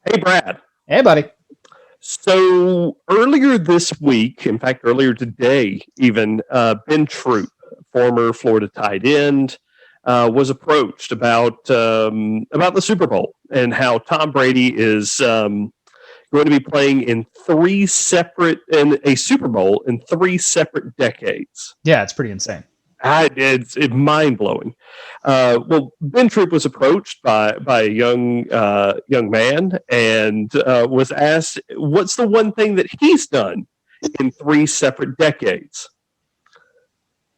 Hey, Brad. Hey, buddy. So earlier this week, in fact, earlier today, even Ben Troop, former Florida tight end, was approached about the Super Bowl and how Tom Brady is going to be playing in a Super Bowl in three separate decades. Yeah, it's pretty insane. It's mind blowing. Well, Ben Troop was approached by a young man and was asked, "What's the one thing that he's done in three separate decades?"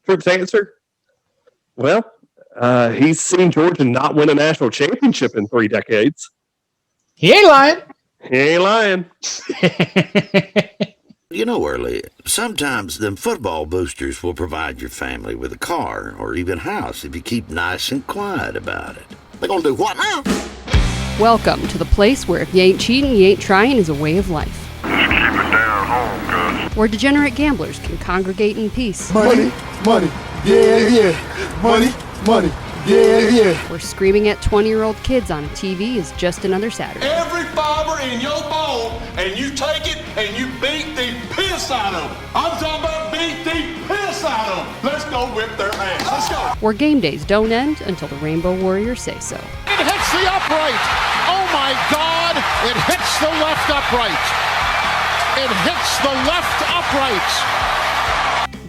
Troop's answer: "Well, he's seen Georgia not win a national championship in three decades." He ain't lying. He ain't lying. You know, Early, sometimes them football boosters will provide your family with a car or even house if you keep nice and quiet about it. They're gonna do what now? Welcome to the place where if you ain't cheating, you ain't trying is a way of life. Just keep it down home, cuz. Where degenerate gamblers can congregate in peace. Money, yeah. Money, yeah. Where screaming at 20-year-old kids on TV is just another Saturday. Every fiber in your bone, and you take it and you beat the piss out of them. I'm talking about beat the piss out of them. Let's go whip their ass. Let's go. Where game days don't end until the Rainbow Warriors say so. It hits the upright. Oh my God! It hits the left upright. It hits the left upright.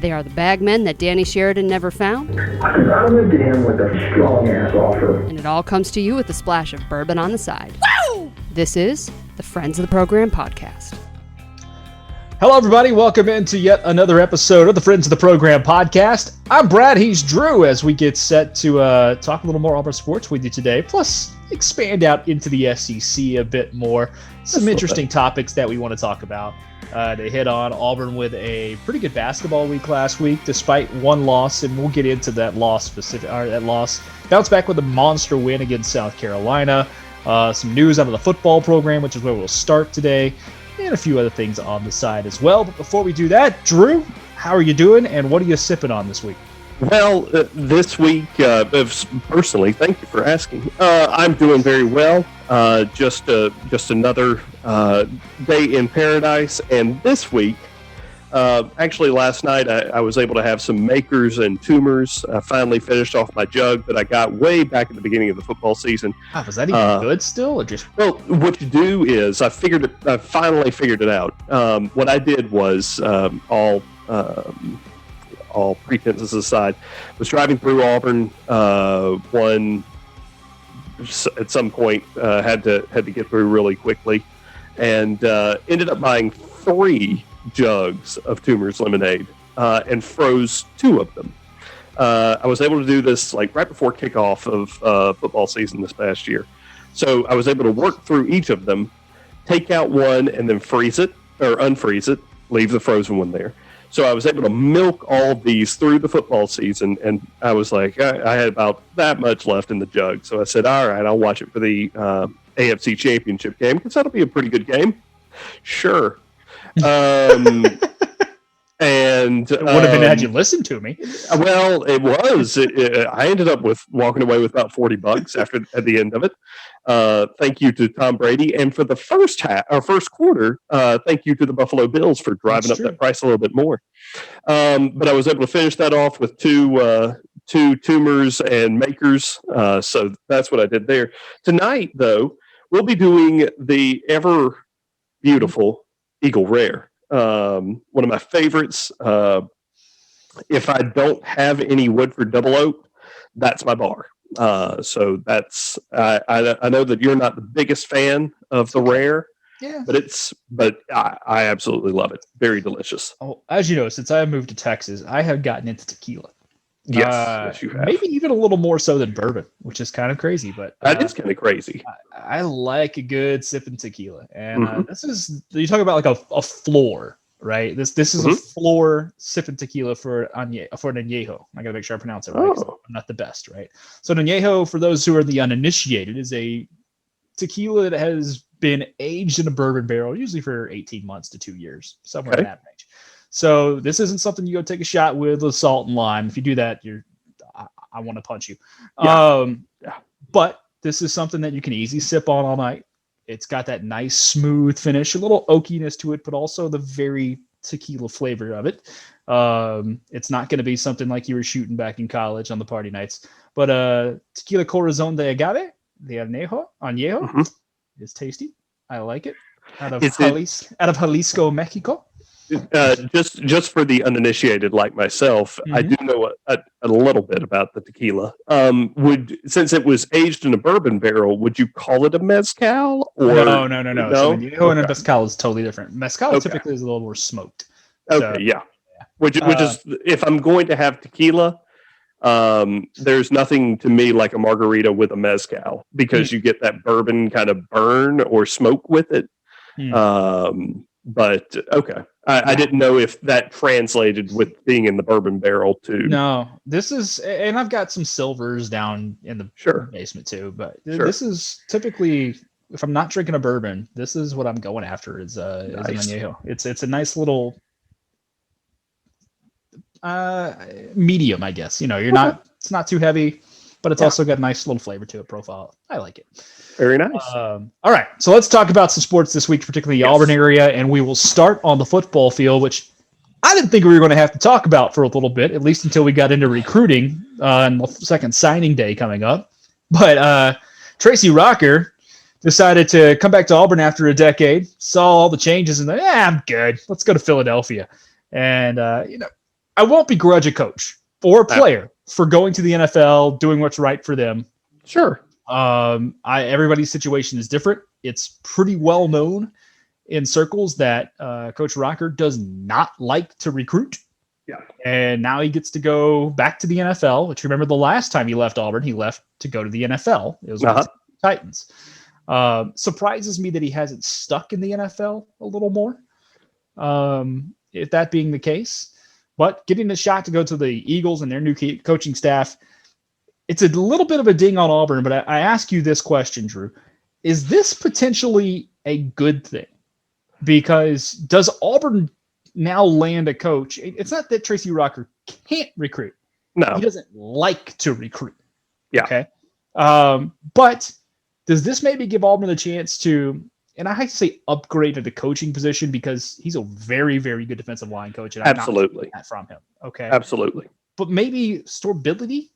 They are the bagmen that Danny Sheridan never found. I went to him with a strong-ass offer. And it all comes to you with a splash of bourbon on the side. Woo! This is the Friends of the Program podcast. Hello, everybody. Welcome into yet another episode of the Friends of the Program podcast. I'm Brad. He's Drew as we get set to talk a little more Auburn sports with you today, plus expand out into the SEC a bit more. Some interesting topics that we want to talk about. They hit on Auburn with a pretty good basketball week last week, despite one loss, and we'll get into that loss Bounce back with a monster win against South Carolina. Some news out of the football program, which is where we'll start today, and a few other things on the side as well. But before we do that, Drew, how are you doing, and what are you sipping on this week? Well, this week, personally, thank you for asking. I'm doing very well. Just another day in paradise. And this week, actually last night, I was able to have some makers and tumors. I finally finished off my jug that I got way back at the beginning of the football season. Was that even good still, or just? Well, what you do is I finally figured it out. What I did was all pretenses aside, was driving through Auburn. One at some point had to get through really quickly, and ended up buying 3 jugs of Toomer's lemonade and froze 2 of them. I was able to do this like right before kickoff of football season this past year, so I was able to work through each of them, take out one, and then freeze it or unfreeze it, leave the frozen one there. So I was able to milk all of these through the football season, and I was like, I had about that much left in the jug. So I said, all right, I'll watch it for the AFC Championship game, because that'll be a pretty good game. Sure. And it would have been had you listened to me. Well, it was. I ended up walking away with about $40 at the end of it. Thank you to Tom Brady, and for the first quarter, thank you to the Buffalo Bills for driving up that price a little bit more. But I was able to finish that off with two tumors and makers. So that's what I did there. Tonight, though, we'll be doing the ever beautiful Eagle Rare. One of my favorites. If I don't have any Woodford Double Oak, that's my bar. So that's I know that you're not the biggest fan of the rare, but I absolutely love it. Very delicious. Oh, as you know, since I moved to Texas, I have gotten into tequila. Yes, you have. Maybe even a little more so than bourbon, which is kind of crazy. But that is kind of crazy. I like a good sipping tequila, and this is, you talk about like a floor, right? This is a floor sipping tequila for an añejo. I got to make sure I pronounce it right. I'm not the best, right? So an añejo, for those who are the uninitiated, is a tequila that has been aged in a bourbon barrel, usually for 18 months to 2 years, somewhere in that range. So this isn't something you go take a shot with salt and lime. If you do that, I want to punch you. But this is something that you can easily sip on all night. It's got that nice smooth finish, a little oakiness to it, but also the very tequila flavor of it. It's not going to be something like you were shooting back in college on the party nights. But Tequila Corazon de Agave, the Añejo, is tasty. I like it. Out of Jalisco, Mexico. Just for the uninitiated like myself, I do know a little bit about the tequila. Since it was aged in a bourbon barrel, would you call it a mezcal? Or No. no? So Añejo and a mezcal is totally different. Mezcal typically is a little more smoked. Okay, yeah. Which is, if I'm going to have tequila, there's nothing to me like a margarita with a mezcal, because you get that bourbon kind of burn or smoke with it. But okay, I didn't know if that translated with being in the bourbon barrel too. No, this is, and I've got some silvers down in the basement too. But this is typically, if I'm not drinking a bourbon, this is what I'm going after. Is an añejo. It's a nice little medium, I guess. You're not. It's not too heavy, but it's also got a nice little flavor to it. Profile. I like it. Very nice. All right, so let's talk about some sports this week, particularly the Auburn area, and we will start on the football field, which I didn't think we were going to have to talk about for a little bit, at least until we got into recruiting on the second signing day coming up. But Tracy Rocker decided to come back to Auburn after a decade, saw all the changes, and I'm good. Let's go to Philadelphia. And I won't begrudge a coach or a player for going to the NFL, doing what's right for them. Sure. Everybody's situation is different. It's pretty well known in circles that Coach Rocker does not like to recruit. Yeah. And now he gets to go back to the NFL, which, remember, the last time he left Auburn, he left to go to the NFL. It was with the Titans. Surprises me that he hasn't stuck in the NFL a little more, if that being the case. But getting the shot to go to the Eagles and their new coaching staff, it's a little bit of a ding on Auburn, but I ask you this question, Drew. Is this potentially a good thing? Because does Auburn now land a coach? It's not that Tracy Rocker can't recruit. No. He doesn't like to recruit. Yeah. Okay. But does this maybe give Auburn a chance to, and I hate to say upgrade at the coaching position, because he's a very, very good defensive line coach. And absolutely. I'm not that from him. Okay. Absolutely. But maybe stability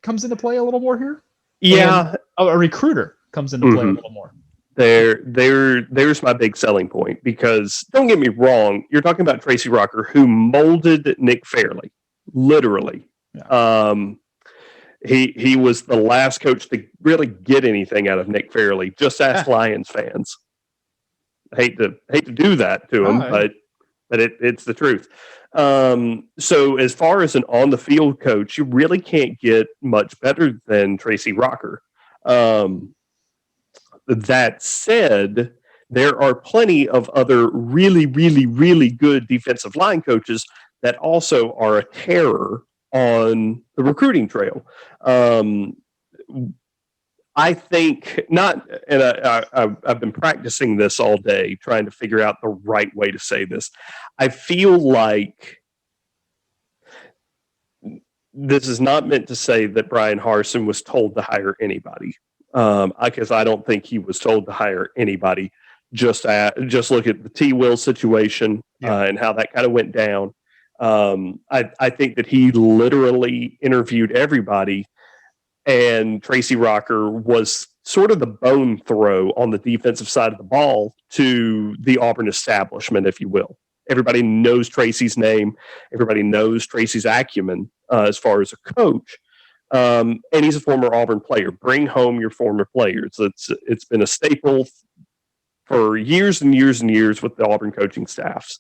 comes into play a little more here. Yeah. And a recruiter comes into play a little more. There's my big selling point, because don't get me wrong, you're talking about Tracy Rocker, who molded Nick Fairley, literally. Yeah. He was the last coach to really get anything out of Nick Fairley. Just ask Lions fans. I hate to do that to him, but it's the truth. So as far as an on the field coach, you really can't get much better than Tracy Rocker. That said, there are plenty of other really, really, really good defensive line coaches that also are a terror on the recruiting trail. I think not, and I've been practicing this all day, trying to figure out the right way to say this. I feel like this is not meant to say that Bryan Harsin was told to hire anybody, because I don't think he was told to hire anybody. Just look at the T. Will situation and how that kind of went down. I think that he literally interviewed everybody, and Tracy Rocker was sort of the bone throw on the defensive side of the ball to the Auburn establishment, if you will. Everybody knows Tracy's name. Everybody knows Tracy's acumen as far as a coach. And he's a former Auburn player. Bring home your former players. It's been a staple for years and years and years with the Auburn coaching staffs.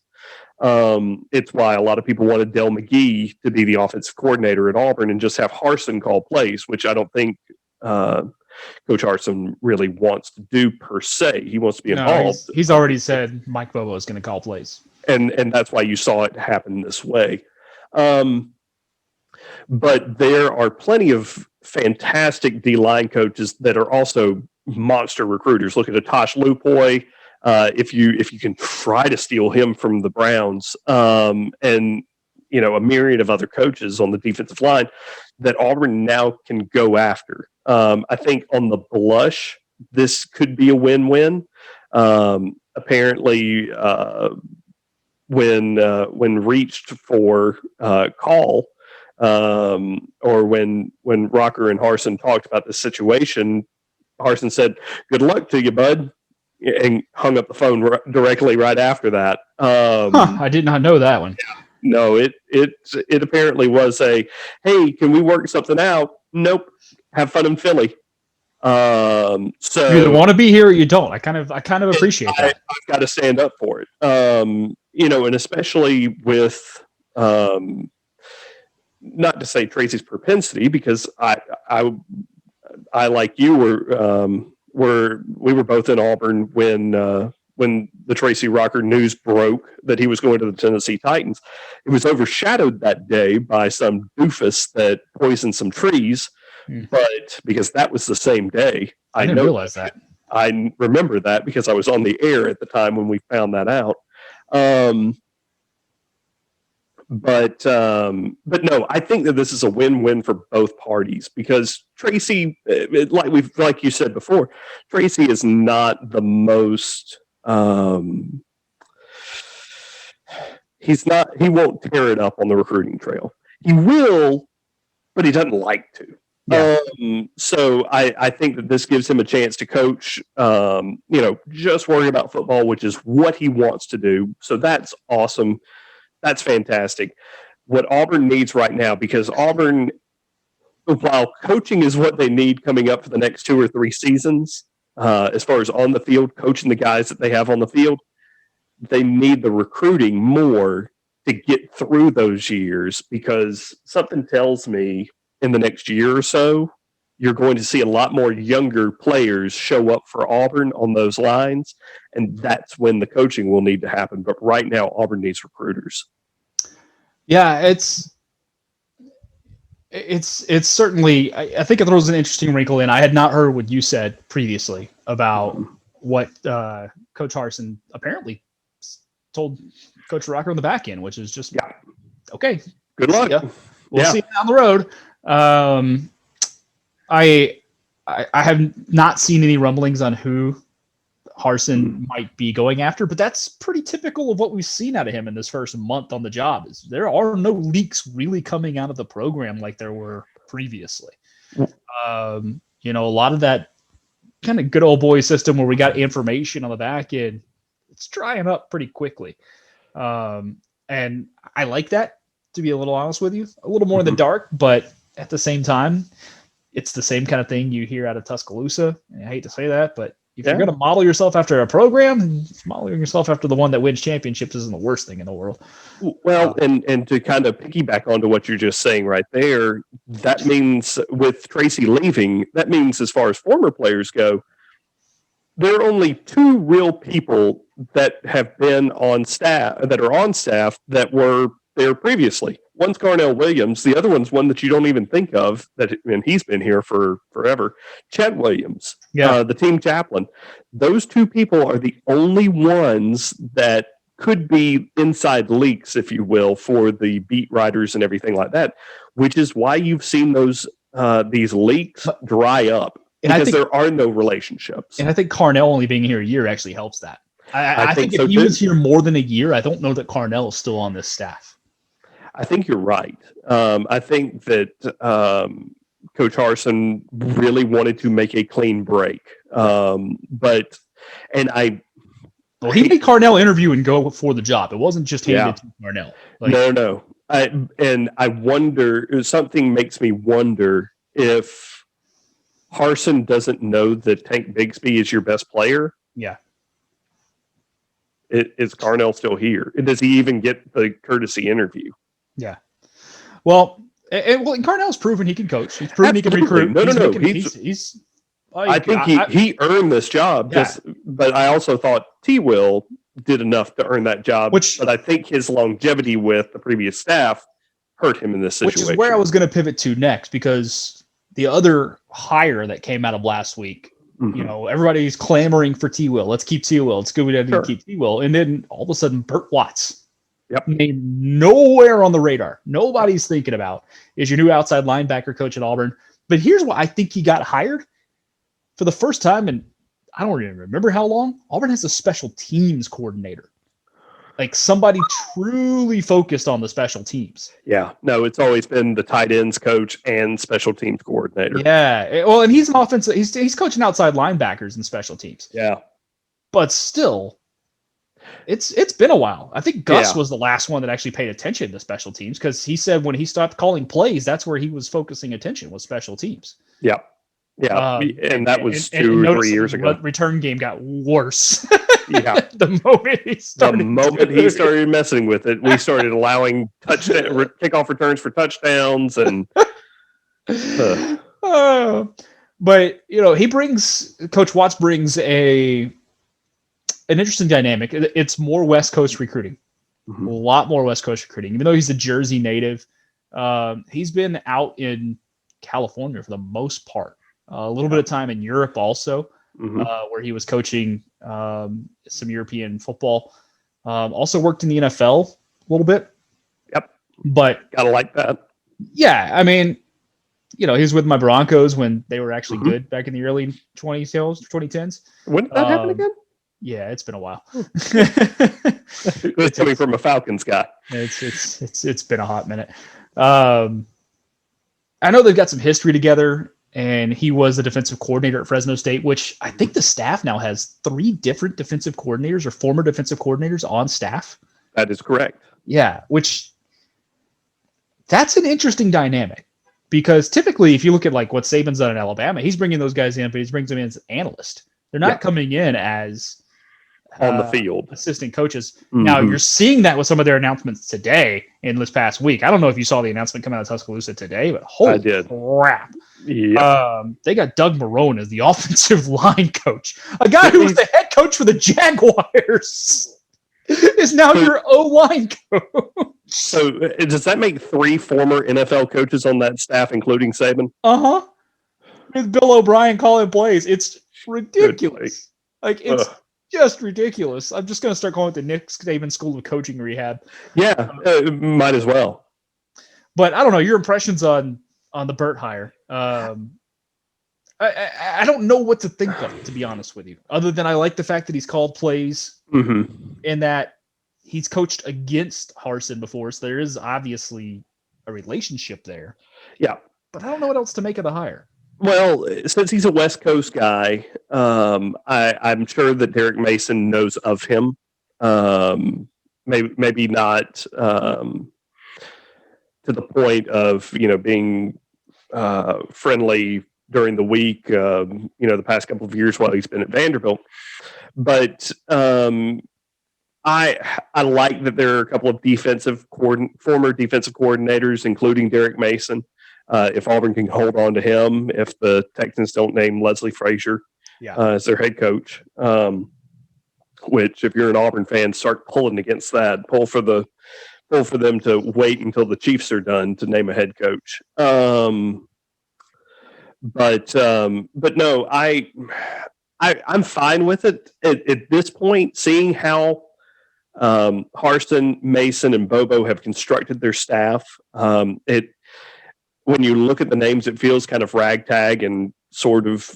It's why a lot of people wanted Del McGee to be the offensive coordinator at Auburn and just have Harsin call plays, which I don't think Coach Harsin really wants to do per se. He wants to be involved. He's already said Mike Bobo is going to call plays. And that's why you saw it happen this way. But there are plenty of fantastic D-line coaches that are also monster recruiters. Look at Tosh Lupoy. If you can try to steal him from the Browns, and a myriad of other coaches on the defensive line that Auburn now can go after. I think on the blush, this could be a win-win. Apparently, when reached for call, or when Rocker and Harsin talked about the situation, Harsin said, "Good luck to you, bud," and hung up the phone directly right after that. I did not know that one. No, it apparently was a, "Hey, can we work something out?" Nope. Have fun in Philly. So You either want to be here or you don't. I kind of appreciate that. I've got to stand up for it. And especially with, not to say Tracy's propensity, because I like you we were both in Auburn when the Tracy Rocker news broke that he was going to the Tennessee Titans. It was overshadowed that day by some doofus that poisoned some trees. But because that was the same day, I didn't realize that. I remember that because I was on the air at the time when we found that out. But no, I think that this is a win-win for both parties because Tracy, like you said before, Tracy is not the most. He won't tear it up on the recruiting trail. He will, but he doesn't like to. Yeah. So I think that this gives him a chance to coach, just worry about football, which is what he wants to do. So that's awesome. That's fantastic. What Auburn needs right now, because Auburn, while coaching is what they need coming up for the next 2 or 3 seasons, as far as on the field, coaching the guys that they have on the field, they need the recruiting more to get through those years, because something tells me in the next year or so, you're going to see a lot more younger players show up for Auburn on those lines, and that's when the coaching will need to happen. But right now, Auburn needs recruiters. Yeah, it's certainly. I think it throws an interesting wrinkle in. I had not heard what you said previously about what Coach Harsin apparently told Coach Rocker on the back end, which is just okay. Good luck. Yeah. We'll see down the road. I have not seen any rumblings on who Harsin might be going after, but that's pretty typical of what we've seen out of him in this first month on the job. There are no leaks really coming out of the program like there were previously. A lot of that kind of good old boy system where we got information on the back end, it's drying up pretty quickly. And I like that, to be a little honest with you, a little more in the dark, but at the same time, it's the same kind of thing you hear out of Tuscaloosa. And I hate to say that, but if you're going to model yourself after a program, modeling yourself after the one that wins championships isn't the worst thing in the world. Well, and to kind of piggyback onto what you're just saying right there, that means with Tracy leaving, that means as far as former players go, there are only 2 real people that have been on staff, that are on staff, that were there previously. One's Carnell Williams. The other one's one that you don't even think of, and he's been here for forever. Chad Williams, the team chaplain. Those 2 people are the only ones that could be inside leaks, if you will, for the beat writers and everything like that, which is why you've seen these leaks dry up, because there are no relationships. And I think Carnell only being here a year actually helps that. I think if he was here more than a year, I don't know that Carnell is still on this staff. I think you're right. I think that Coach Harsin really wanted to make a clean break. He made Carnell interview and go for the job. It wasn't just handed to Carnell. No. I wonder, something makes me wonder if Harsin doesn't know that Tank Bigsby is your best player. Yeah. Is Carnell still here? Does he even get the courtesy interview? Yeah. Well, Carnell's proven he can coach. He's proven he can recruit. No. I think he earned this job. Yeah. But I also thought T-Will did enough to earn that job. But I think his longevity with the previous staff hurt him in this situation. Which is where I was going to pivot to next, because the other hire that came out of last week, everybody's clamoring for T-Will. Let's keep T-Will. Let's go ahead and keep T-Will. And then all of a sudden, Burt Watts. Made nowhere on the radar. Nobody's thinking about is your new outside linebacker coach at Auburn. But here's why I think he got hired for the first time in I don't even remember how long, Auburn has a special teams coordinator. Like somebody truly focused on the special teams. Yeah. No, it's always been the tight ends coach and special teams coordinator. Yeah. Well, and he's an offensive. He's coaching outside linebackers and special teams. Yeah. But still, it's been a while. I think Gus was the last one that actually paid attention to special teams because he said when he stopped calling plays, that's where he was focusing attention was special teams. Yeah. Yeah. And that was 2 or 3 years ago. Return game got worse. Yeah. The moment he started messing with it, we started allowing kickoff returns for touchdowns and but Coach Watts brings an interesting dynamic. It's more West Coast recruiting. Mm-hmm. A lot more West Coast recruiting. Even though he's a Jersey native, he's been out in California for the most part. A little bit of time in Europe also. Mm-hmm. Where he was coaching some European football. Also worked in the NFL a little bit. Yep. But gotta like that. Yeah, I mean, he was with my Broncos when they were actually good back in the early 2010s. When did that happen again? Yeah, it's been a while. It's coming from a Falcons guy. It's been a hot minute. I know they've got some history together. And he was the defensive coordinator at Fresno State, which I think the staff now has 3 different defensive coordinators or former defensive coordinators on staff. That is correct. Yeah, that's an interesting dynamic because typically if you look at like what Saban's done in Alabama, he's bringing those guys in, but he brings them in as analysts. They're not coming in as on the field assistant coaches. Mm-hmm. Now you're seeing that with some of their announcements today in this past week. I don't know if you saw the announcement come out of Tuscaloosa today, but holy crap. Yep. They got Doug Marrone as the offensive line coach. A guy who was the head coach for the Jaguars is now your O-line coach. So does that make 3 former NFL coaches on that staff, including Saban? Uh-huh. With Bill O'Brien calling plays. It's ridiculous. It's just ridiculous. I'm just going to start calling it the Nick Saban School of Coaching Rehab. Yeah, might as well. But I don't know, your impressions on the Burt hire. I don't know what to think of, to be honest with you, other than I like the fact that he's called plays and that he's coached against Harsin before. So there is obviously a relationship there. Yeah. But I don't know what else to make of the hire. Well, since he's a West Coast guy, I'm sure that Derek Mason knows of him. Maybe not to the point of being friendly during the week. The past couple of years while he's been at Vanderbilt, but I like that there are a couple of former defensive coordinators, including Derek Mason. If Auburn can hold on to him, if the Texans don't name Leslie Frazier as their head coach, which if you're an Auburn fan, start pulling against that. Pull for them to wait until the Chiefs are done to name a head coach. But no, I'm fine with it at this point. Seeing how Harsin, Mason, and Bobo have constructed their staff, when you look at the names, it feels kind of ragtag and sort of,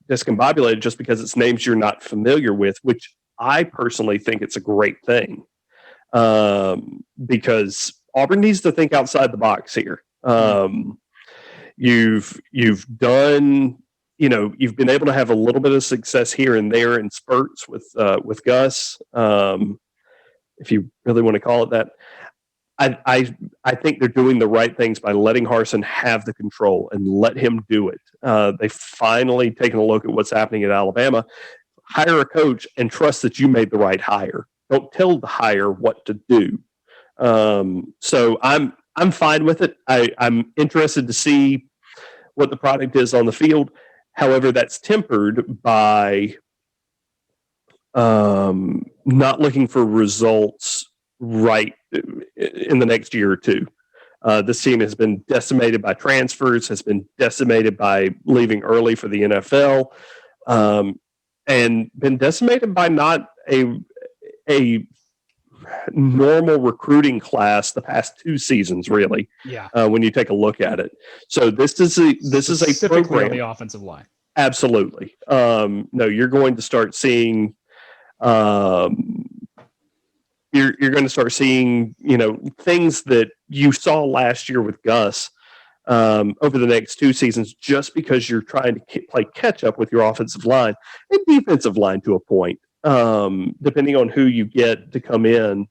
discombobulated just because it's names you're not familiar with, which I personally think it's a great thing. Because Auburn needs to think outside the box here. You've done, you've been able to have a little bit of success here and there in spurts with Gus, if you really want to call it that. I think they're doing the right things by letting Harsin have the control and let him do it. They've finally taken a look at what's happening at Alabama. Hire a coach and trust that you made the right hire. Don't tell the hire what to do. So I'm fine with it. I'm interested to see what the product is on the field. However, that's tempered by not looking for results right in the next year or two. This team has been decimated by transfers, has been decimated by leaving early for the NFL, and been decimated by not a normal recruiting class the past 2 seasons, really. Yeah. When you take a look at it, so this is a program on the offensive line. Absolutely. No, you're going to start seeing. You're going to start seeing, things that you saw last year with Gus over the next 2 seasons, just because you're trying to play catch up with your offensive line and defensive line to a point, depending on who you get to come in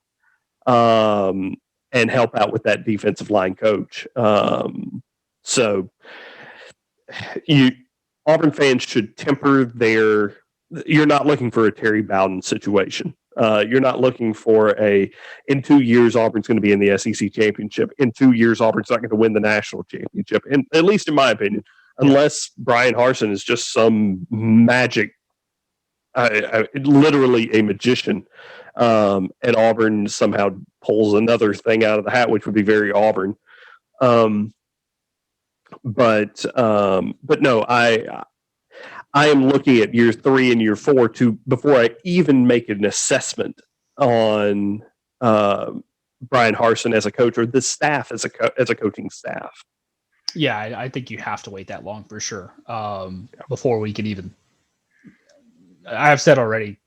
and help out with that defensive line coach. So Auburn fans should temper their. You're not looking for a Terry Bowden situation. You're not looking for in 2 years, Auburn's going to be in the SEC championship. In 2 years, Auburn's not going to win the national championship. And at least in my opinion, unless Bryan Harsin is just some magic, literally a magician, and Auburn somehow pulls another thing out of the hat, which would be very Auburn. But no, I am looking at year 3 and year 4 before I even make an assessment on Bryan Harsin as a coach, or the staff as a coaching staff. Yeah, I think you have to wait that long for sure before we can even. I have said already,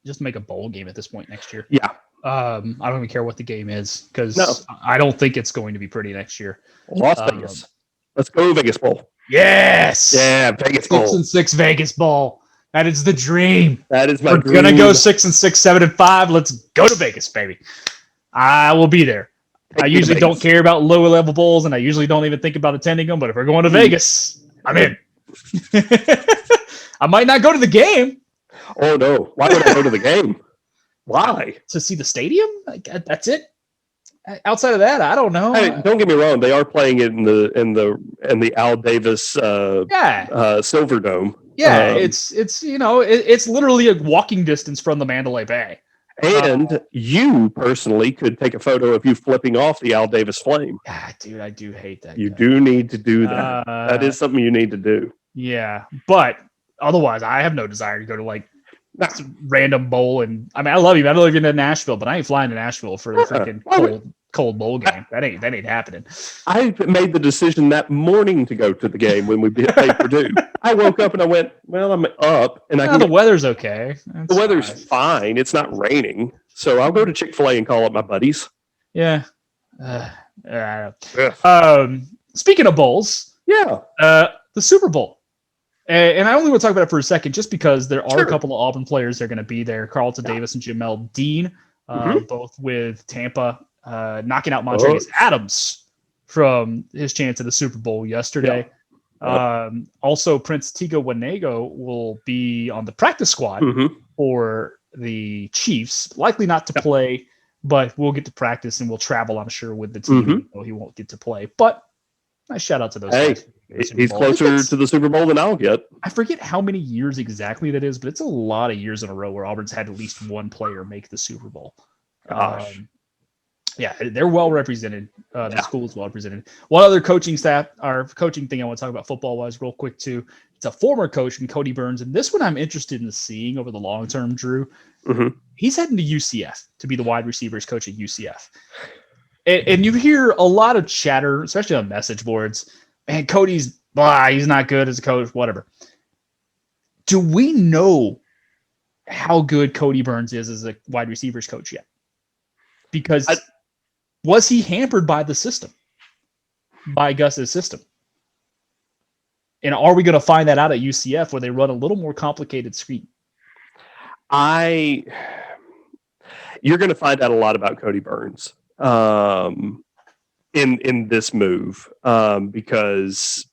just make a bowl game at this point next year. Yeah. I don't even care what the game is, because I don't think it's going to be pretty next year. Las Vegas. Let's go Vegas Bowl. Yes. Yeah, Vegas Bowl. 6-6 Vegas Bowl. That is the dream. That is my dream. We're gonna go 6-6, 7-5. Let's go to Vegas, baby. I will be there. I usually don't care about lower level bowls, and I usually don't even think about attending them. But if we're going to Vegas, I'm in. I might not go to the game. Oh no! Why would I go to the game? Why? To see the stadium? That's it. Outside of that, I don't know. Hey, don't get me wrong; they are playing it in the Al Davis Silver Dome. Yeah, it's literally a walking distance from the Mandalay Bay. And you personally could take a photo of you flipping off the Al Davis flame. Dude, I do hate that. You do need to do that. That is something you need to do. Yeah, but otherwise, I have no desire to go to random bowl. And I mean, I love you. I live in Nashville, but I ain't flying to Nashville for the freaking cold bowl game. That ain't happening. I made the decision that morning to go to the game when we played Purdue. I woke up and I went, well, I'm up, and the weather's okay. The weather's fine. It's not raining, so I'll go to Chick-fil-A and call up my buddies. Yeah. Speaking of bowls, the Super Bowl. And I only want to talk about it for a second, just because there are a couple of Auburn players that are going to be there. Carlton Davis and Jamel Dean, both with Tampa, knocking out Montrezl Adams from his chance at the Super Bowl yesterday. Also, Prince Tigo Wanego will be on the practice squad for the Chiefs. Likely not to play, but we'll get to practice and we'll travel, I'm sure, with the team. Though he won't get to play. But nice shout out to those guys. He's closer to the Super Bowl than I'll get. I forget how many years exactly that is, but it's a lot of years in a row where Auburn's had at least one player make the Super Bowl. Gosh. Yeah, they're well represented. The school is well represented. One other coaching thing I want to talk about football-wise real quick, too. It's a former coach in Cody Burns, and this one I'm interested in seeing over the long term, Drew. He's heading to UCF to be the wide receivers coach at UCF. And you hear a lot of chatter, especially on message boards. Man, Cody's he's not good as a coach, whatever. Do we know how good Cody Burns is as a wide receivers coach yet? Because was he hampered by the system, by Gus's system? And are we going to find that out at UCF where they run a little more complicated scheme? You're going to find out a lot about Cody Burns in this move because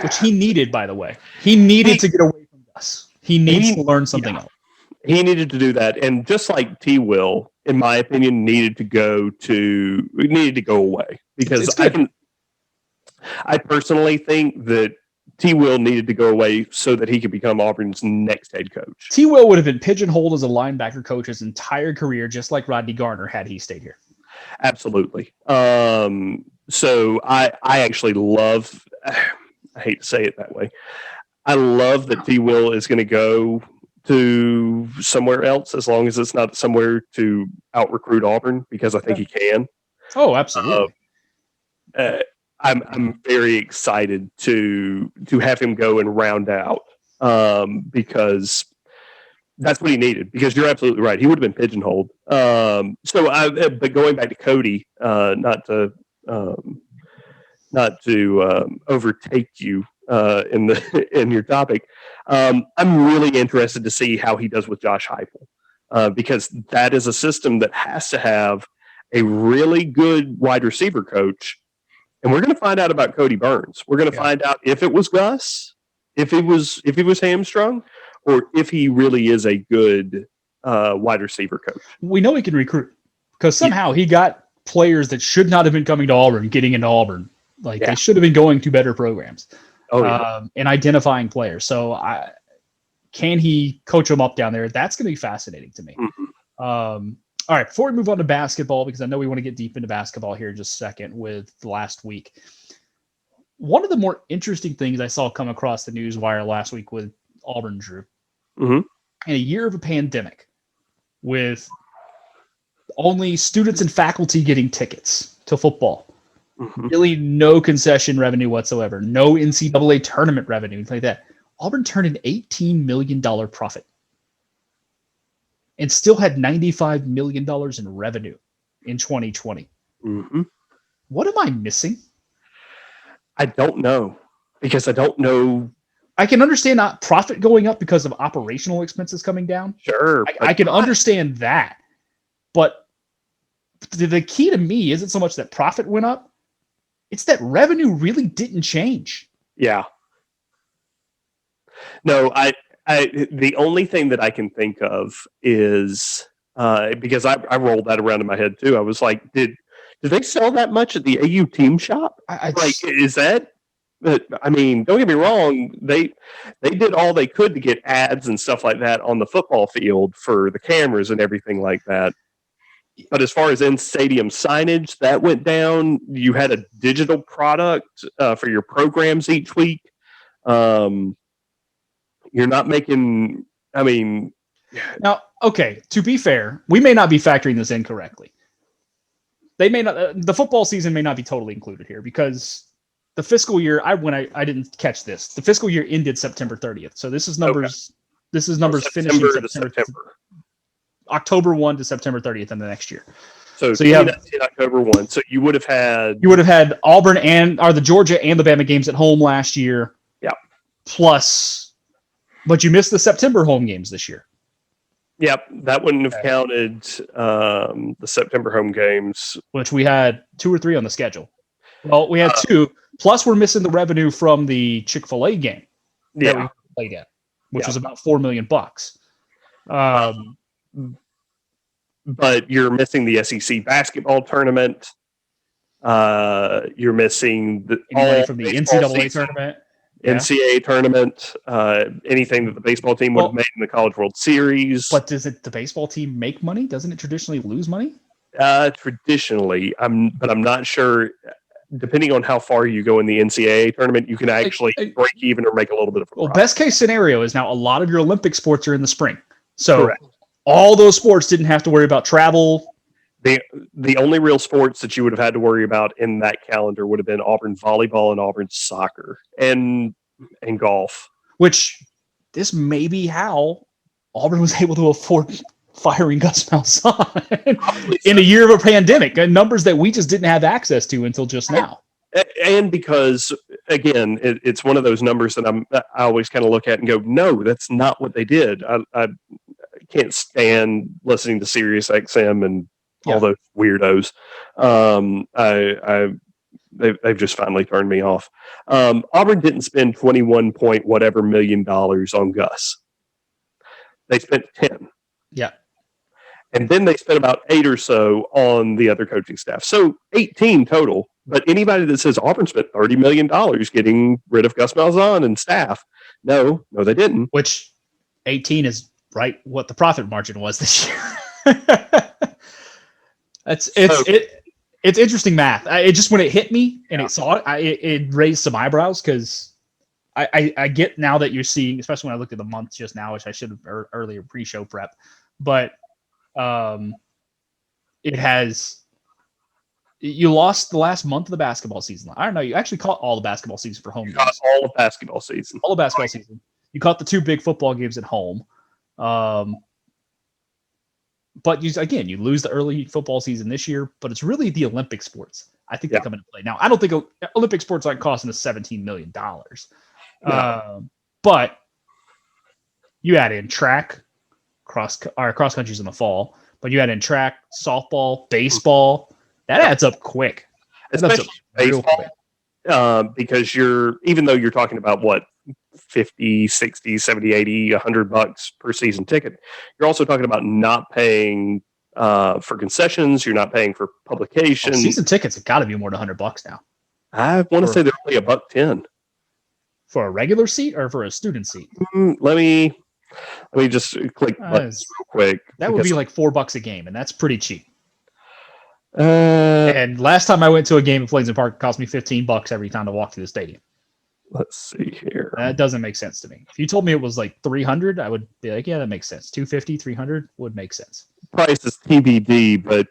which he needed, by the way. He needed to get away from Gus. He needs to learn something else. He needed to do that, and just like T. Will, in my opinion, needed to go away because I personally think that T. Will needed to go away so that he could become Auburn's next head coach. T. Will would have been pigeonholed as a linebacker coach his entire career, just like Rodney Garner had he stayed here. Absolutely. So I actually love. I hate to say it that way. I love that T. Will is going to go to somewhere else, as long as it's not somewhere to out recruit Auburn, because I think he can. Oh, absolutely. I'm very excited to have him go and round out because that's what he needed. Because you're absolutely right, he would have been pigeonholed. But going back to Cody, not to overtake you in your topic, I'm really interested to see how he does with Josh Heupel because that is a system that has to have a really good wide receiver coach. And we're going to find out about Cody Burns. We're going to find out if it was Gus, if he was hamstrung, or if he really is a good wide receiver coach. We know he can recruit because somehow he got players that should not have been coming to Auburn, getting into Auburn. They should have been going to better programs. And identifying players. So can he coach them up down there? That's going to be fascinating to me. Mm-hmm. All right, before we move on to basketball, because I know we want to get deep into basketball here in just a second with the last week. One of the more interesting things I saw come across the news wire last week with Auburn, Drew, mm-hmm. in a year of a pandemic with only students and faculty getting tickets to football, mm-hmm. really no concession revenue whatsoever, no NCAA tournament revenue, anything like that. Auburn turned an $18 million profit and still had $95 million in revenue in 2020. Mm-hmm. What am I missing? I don't know because I don't know. I can understand not profit going up because of operational expenses coming down. Sure. I can understand that. But the key to me isn't so much that profit went up. It's that revenue really didn't change. Yeah. No, the only thing that I can think of is because I rolled that around in my head too. I was like, did they sell that much at the AU team shop? Is that? I mean, don't get me wrong. They did all they could to get ads and stuff like that on the football field for the cameras and everything like that. But as far as in-stadium signage, that went down. You had a digital product for your programs each week. You're not making, now, okay, to be fair, we may not be factoring this in correctly. They may not, the football season may not be totally included here because the fiscal year, I didn't catch this. The fiscal year ended September 30th. So this is numbers, finishing September. October 1 to September 30th in the next year. So you have October 1. So you would have had Auburn the Georgia and the Bama games at home last year. Yeah. But you missed the September home games this year. Yep, that wouldn't have counted the September home games, which we had 2 or 3 on the schedule. Well, we had 2. Plus, we're missing the revenue from the Chick-fil-A game that we played at, which was about $4 million. But you're missing the SEC basketball tournament. You're missing money from the NCAA tournament. NCAA tournament, anything that the baseball team would have made in the College World Series. But the baseball team make money? Doesn't it traditionally lose money? Traditionally, I'm not sure. Depending on how far you go in the NCAA tournament, you can actually break even or make a little bit of a profit. Best case scenario is now a lot of your Olympic sports are in the spring. So correct. All those sports didn't have to worry about travel. The only real sports that you would have had to worry about in that calendar would have been Auburn volleyball and Auburn soccer and golf. Which this may be how Auburn was able to afford firing Gus Malzahn in a year of a pandemic, and numbers that we just didn't have access to until just now. And because, again, it's one of those numbers that I always kind of look at and go, no, that's not what they did. I can't stand listening to Sirius XM and all those weirdos. They've just finally turned me off. Auburn didn't spend 21 point whatever $1 million on Gus. They spent 10. Yeah. And then they spent about 8 or so on the other coaching staff. So 18 total. But anybody that says Auburn spent $30 million getting rid of Gus Malzahn and staff, no, they didn't. Which 18 is right what the profit margin was this year. It's interesting math. It just when it hit me and it raised some eyebrows because I get now that you're seeing, especially when I looked at the month just now, which I should have earlier pre-show prep, but You lost the last month of the basketball season. I don't know. You actually caught all the basketball season for home games. All of basketball season. All of basketball season. You caught the 2 big football games at home. But you lose the early football season this year, but it's really the Olympic sports. I think they come into play. Now, I don't think Olympic sports aren't costing us $17 million. No. But you add in track, cross countries in the fall, but you add in track, softball, baseball. That adds up quick. Especially baseball, because even though you're talking about what, 50, 60, 70, 80, $100 per season ticket, you're also talking about not paying for concessions. You're not paying for publications. Season tickets have got to be more than $100 now. I want to say they're only $110 for a regular seat or for a student seat. Let me just click buttons real quick. That would be like $4 a game, and that's pretty cheap. And last time I went to a game at Flazen Park, it cost me $15 every time to walk through the stadium. Let's see here. That doesn't make sense to me. If you told me it was like $300, I would be like, yeah, that makes sense. $250, $300 would make sense. Price is TBD, but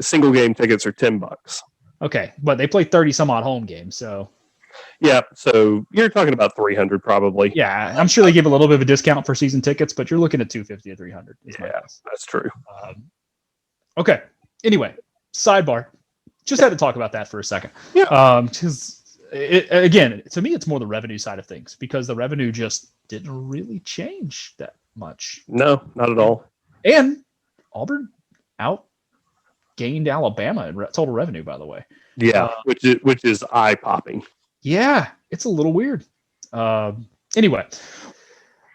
single game tickets are $10. Okay, but they play 30 some odd home games, so yeah. So you're talking about $300 probably. Yeah, I'm sure they give a little bit of a discount for season tickets, but you're looking at $250 to $300. Yeah, that's true. Okay. Anyway, sidebar. Just had to talk about that for a second. Yeah. Because again, to me, it's more the revenue side of things because the revenue just didn't really change that much. No, not at all. And Auburn outgained Alabama in total revenue, by the way. Yeah, which is eye popping. Yeah, it's a little weird. Anyway.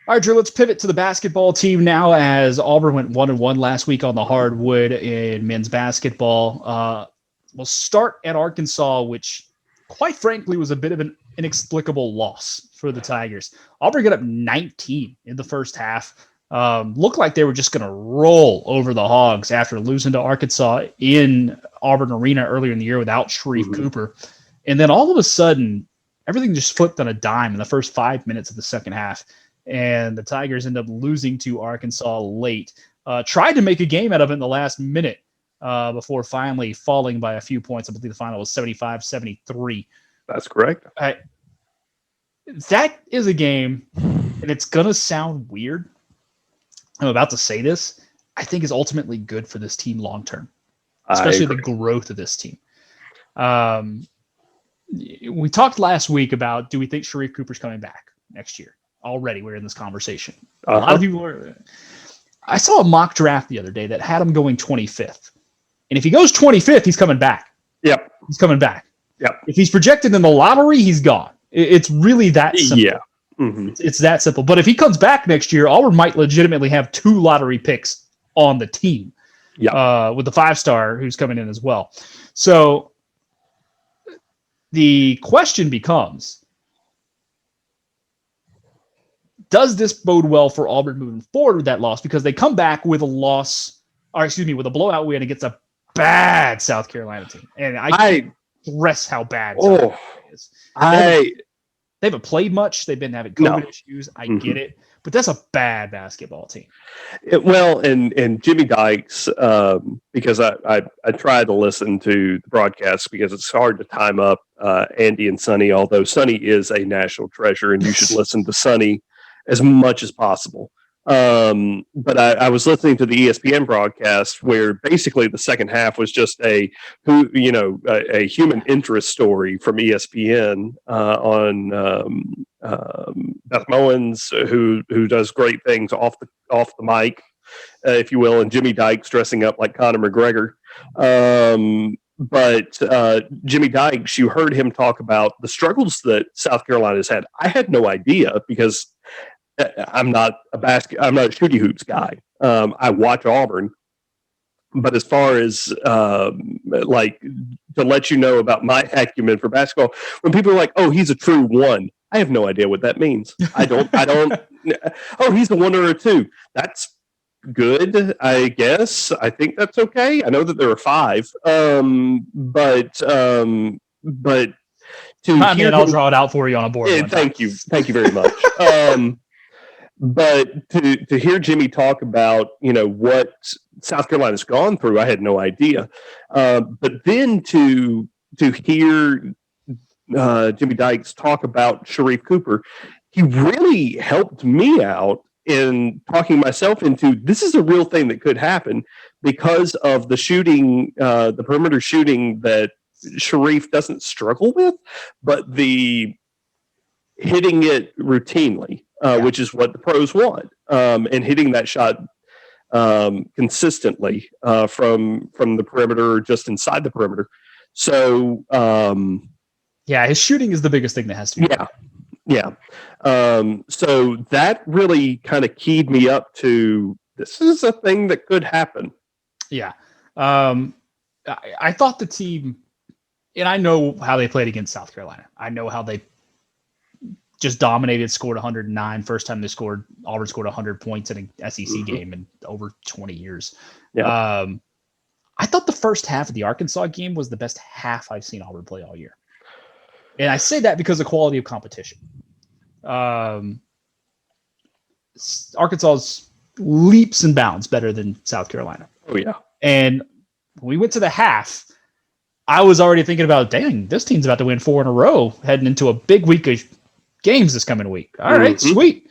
All right, Drew, let's pivot to the basketball team now as Auburn went 1-1 last week on the hardwood in men's basketball. We'll start at Arkansas, which, quite frankly, was a bit of an inexplicable loss for the Tigers. Auburn got up 19 in the first half. Looked like they were just going to roll over the Hogs after losing to Arkansas in Auburn Arena earlier in the year without Sharif Cooper. And then all of a sudden, everything just flipped on a dime in the first 5 minutes of the second half. And the Tigers end up losing to Arkansas late. Tried to make a game out of it in the last minute before finally falling by a few points. I believe the final was 75-73. That's correct. That is a game, and it's going to sound weird. I'm about to say this. I think is ultimately good for this team long term, especially the growth of this team. We talked last week about, do we think Sharif Cooper's coming back next year? Already we're in this conversation. A lot of people are. I saw a mock draft the other day that had him going 25th. And if he goes 25th, he's coming back. Yep. He's coming back. Yep. If he's projected in the lottery, he's gone. It's really that simple. Yeah. Mm-hmm. It's that simple. But if he comes back next year, Auburn might legitimately have 2 lottery picks on the team. Yeah. With the 5-star who's coming in as well. So the question becomes, does this bode well for Auburn moving forward with that loss? Because they come back with a with a blowout win against a bad South Carolina team. And I stress how bad South Carolina is. They haven't played much. They've been having COVID issues. I get it. But that's a bad basketball team. And Jimmy Dykes, because I tried to listen to the broadcast because it's hard to time up Andy and Sonny, although Sonny is a national treasure and you should listen to Sonny as much as possible. But I was listening to the ESPN broadcast where basically the second half was just a human interest story from ESPN on Beth Mowens, who does great things off the mic, if you will, and Jimmy Dykes dressing up like Conor McGregor. But Jimmy Dykes, you heard him talk about the struggles that South Carolina has had. I had no idea because I'm not a shooty hoops guy. I watch Auburn, but as far as like to let you know about my acumen for basketball, when people are like, "Oh, he's a true one," I have no idea what that means. I don't. Oh, he's a 1 or a 2. That's good, I guess. I think that's okay. I know that there are 5, but I'll draw it out for you on a board. Thank you very much. But to hear Jimmy talk about, what South Carolina's gone through, I had no idea. But then to hear Jimmy Dykes talk about Sharif Cooper, he really helped me out in talking myself into this is a real thing that could happen because of the shooting, the perimeter shooting that Sharif doesn't struggle with, but the hitting it routinely, which is what the pros want, and hitting that shot consistently from the perimeter or just inside the perimeter. So his shooting is the biggest thing that has to be. Yeah. So that really kind of keyed me up to this is a thing that could happen. Yeah. I thought the team, and I know how they played against South Carolina. I know how they just dominated, scored 109. First time Auburn scored 100 points in an SEC game in over 20 years. Yeah. I thought the first half of the Arkansas game was the best half I've seen Auburn play all year. And I say that because of quality of competition. Arkansas's leaps and bounds better than South Carolina. Oh, yeah. And when we went to the half, I was already thinking about, dang, this team's about to win 4 in a row heading into a big week of games this coming week. All right, sweet.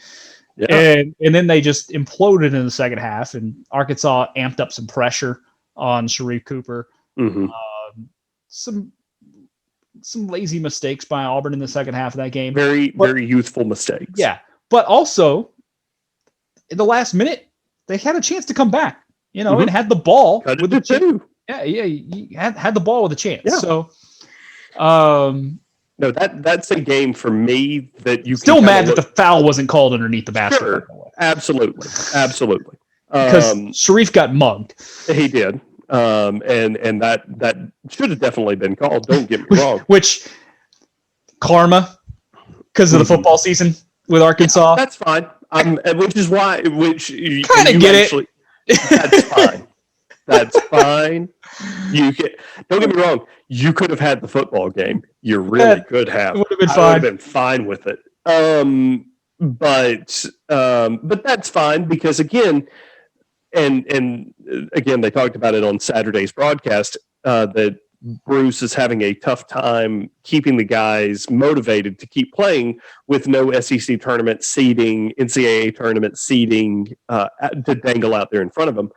Yeah. And then they just imploded in the second half, and Arkansas amped up some pressure on Sharif Cooper. Mm-hmm. Some lazy mistakes by Auburn in the second half of that game. Very youthful mistakes. Yeah. But also, in the last minute, they had a chance to come back, and had the ball with the chance. He had the ball with a chance. Yeah. So, no, that's a game for me that you still mad that the foul wasn't called underneath the basket. Sure. Absolutely. Because Sharif got mugged. He did. And that should have definitely been called. Don't get me wrong. Which karma, because of the football season with Arkansas. Yeah, that's fine. Which is why. Which you kind of get actually, it. That's fine. That's fine. Don't get me wrong. You could have had the football game. You really could have. Would have been fine. I would have been fine with it. But that's fine because again. And again, they talked about it on Saturday's broadcast that Bruce is having a tough time keeping the guys motivated to keep playing with no SEC tournament seeding, NCAA tournament seeding to dangle out there in front of them.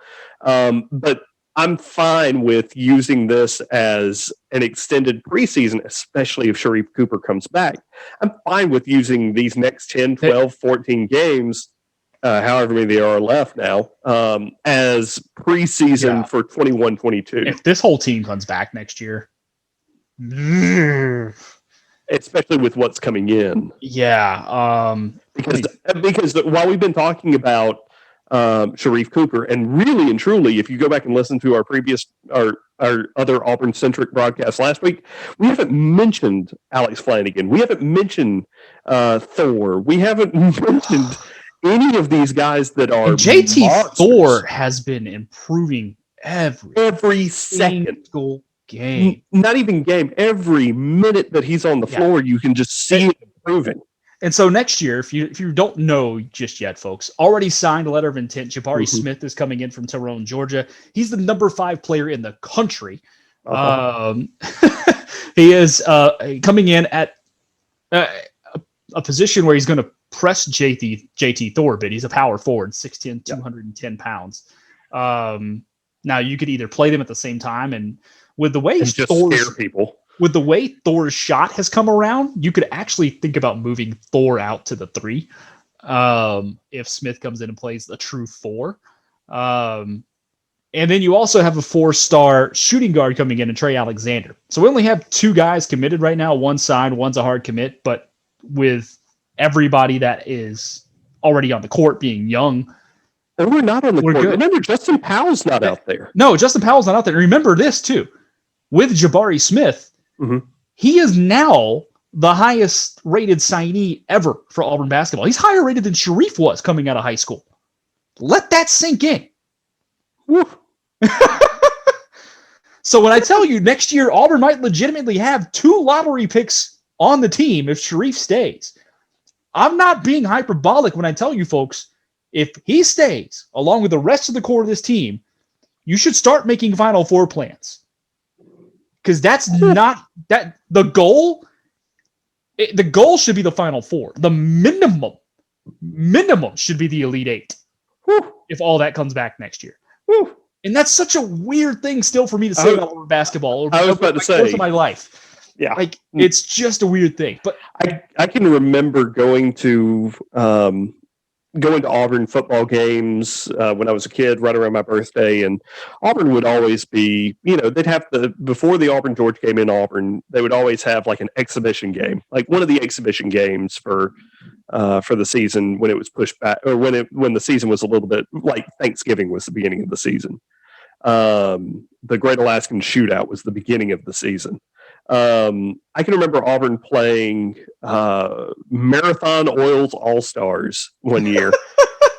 But I'm fine with using this as an extended preseason, especially if Sharif Cooper comes back. I'm fine with using these next 10, 12, 14 games however many there are left now, as preseason for 21-22. If this whole team comes back next year, especially with what's coming in, because while we've been talking about Sharif Cooper, and really and truly, if you go back and listen to our other Auburn centric broadcast last week, we haven't mentioned Alex Flanagan, we haven't mentioned Thor, we haven't mentioned any of these guys that are JT monsters. Thor has been improving every single game. Not even game. Every minute that he's on the floor, you can just see it improving. And so next year, if you don't know just yet, folks, already signed a letter of intent. Jabari Smith is coming in from Tyrone, Georgia. He's the number 5 player in the country. He is coming in at a position where he's going to press JT Thor a bit. He's a power forward, 6'10", 210 pounds. Now you could either play them at the same time, and with the way with the way Thor's shot has come around, you could actually think about moving Thor out to the 3 if Smith comes in and plays the true 4. And then you also have a 4-star shooting guard coming in, and Trey Alexander. So we only have 2 guys committed right now. One signed, one's a hard commit, but with everybody that is already on the court being young. And we're not on the court. Good. Remember, Justin Powell's not out there. No, Justin Powell's not out there. And remember this, too. With Jabari Smith, he is now the highest rated signee ever for Auburn basketball. He's higher rated than Sharif was coming out of high school. Let that sink in. So when I tell you next year, Auburn might legitimately have 2 lottery picks on the team if Sharif stays. I'm not being hyperbolic when I tell you, folks, if he stays along with the rest of the core of this team, you should start making Final Four plans. Because that's not that the goal. The goal should be the Final Four. The minimum should be the Elite Eight. Whew. If all that comes back next year. Whew. And that's such a weird thing still for me to say about basketball. I was about to say, most of my life. Yeah, like it's just a weird thing. But I can remember going to Auburn football games when I was a kid, right around my birthday, and Auburn would always be, they'd have before the Auburn Georgia game in Auburn, they would always have like an exhibition game, like one of the exhibition games for the season when it was pushed back, or when the season was a little bit like Thanksgiving was the beginning of the season. The Great Alaskan Shootout was the beginning of the season. I can remember Auburn playing Marathon Oils All-Stars one year.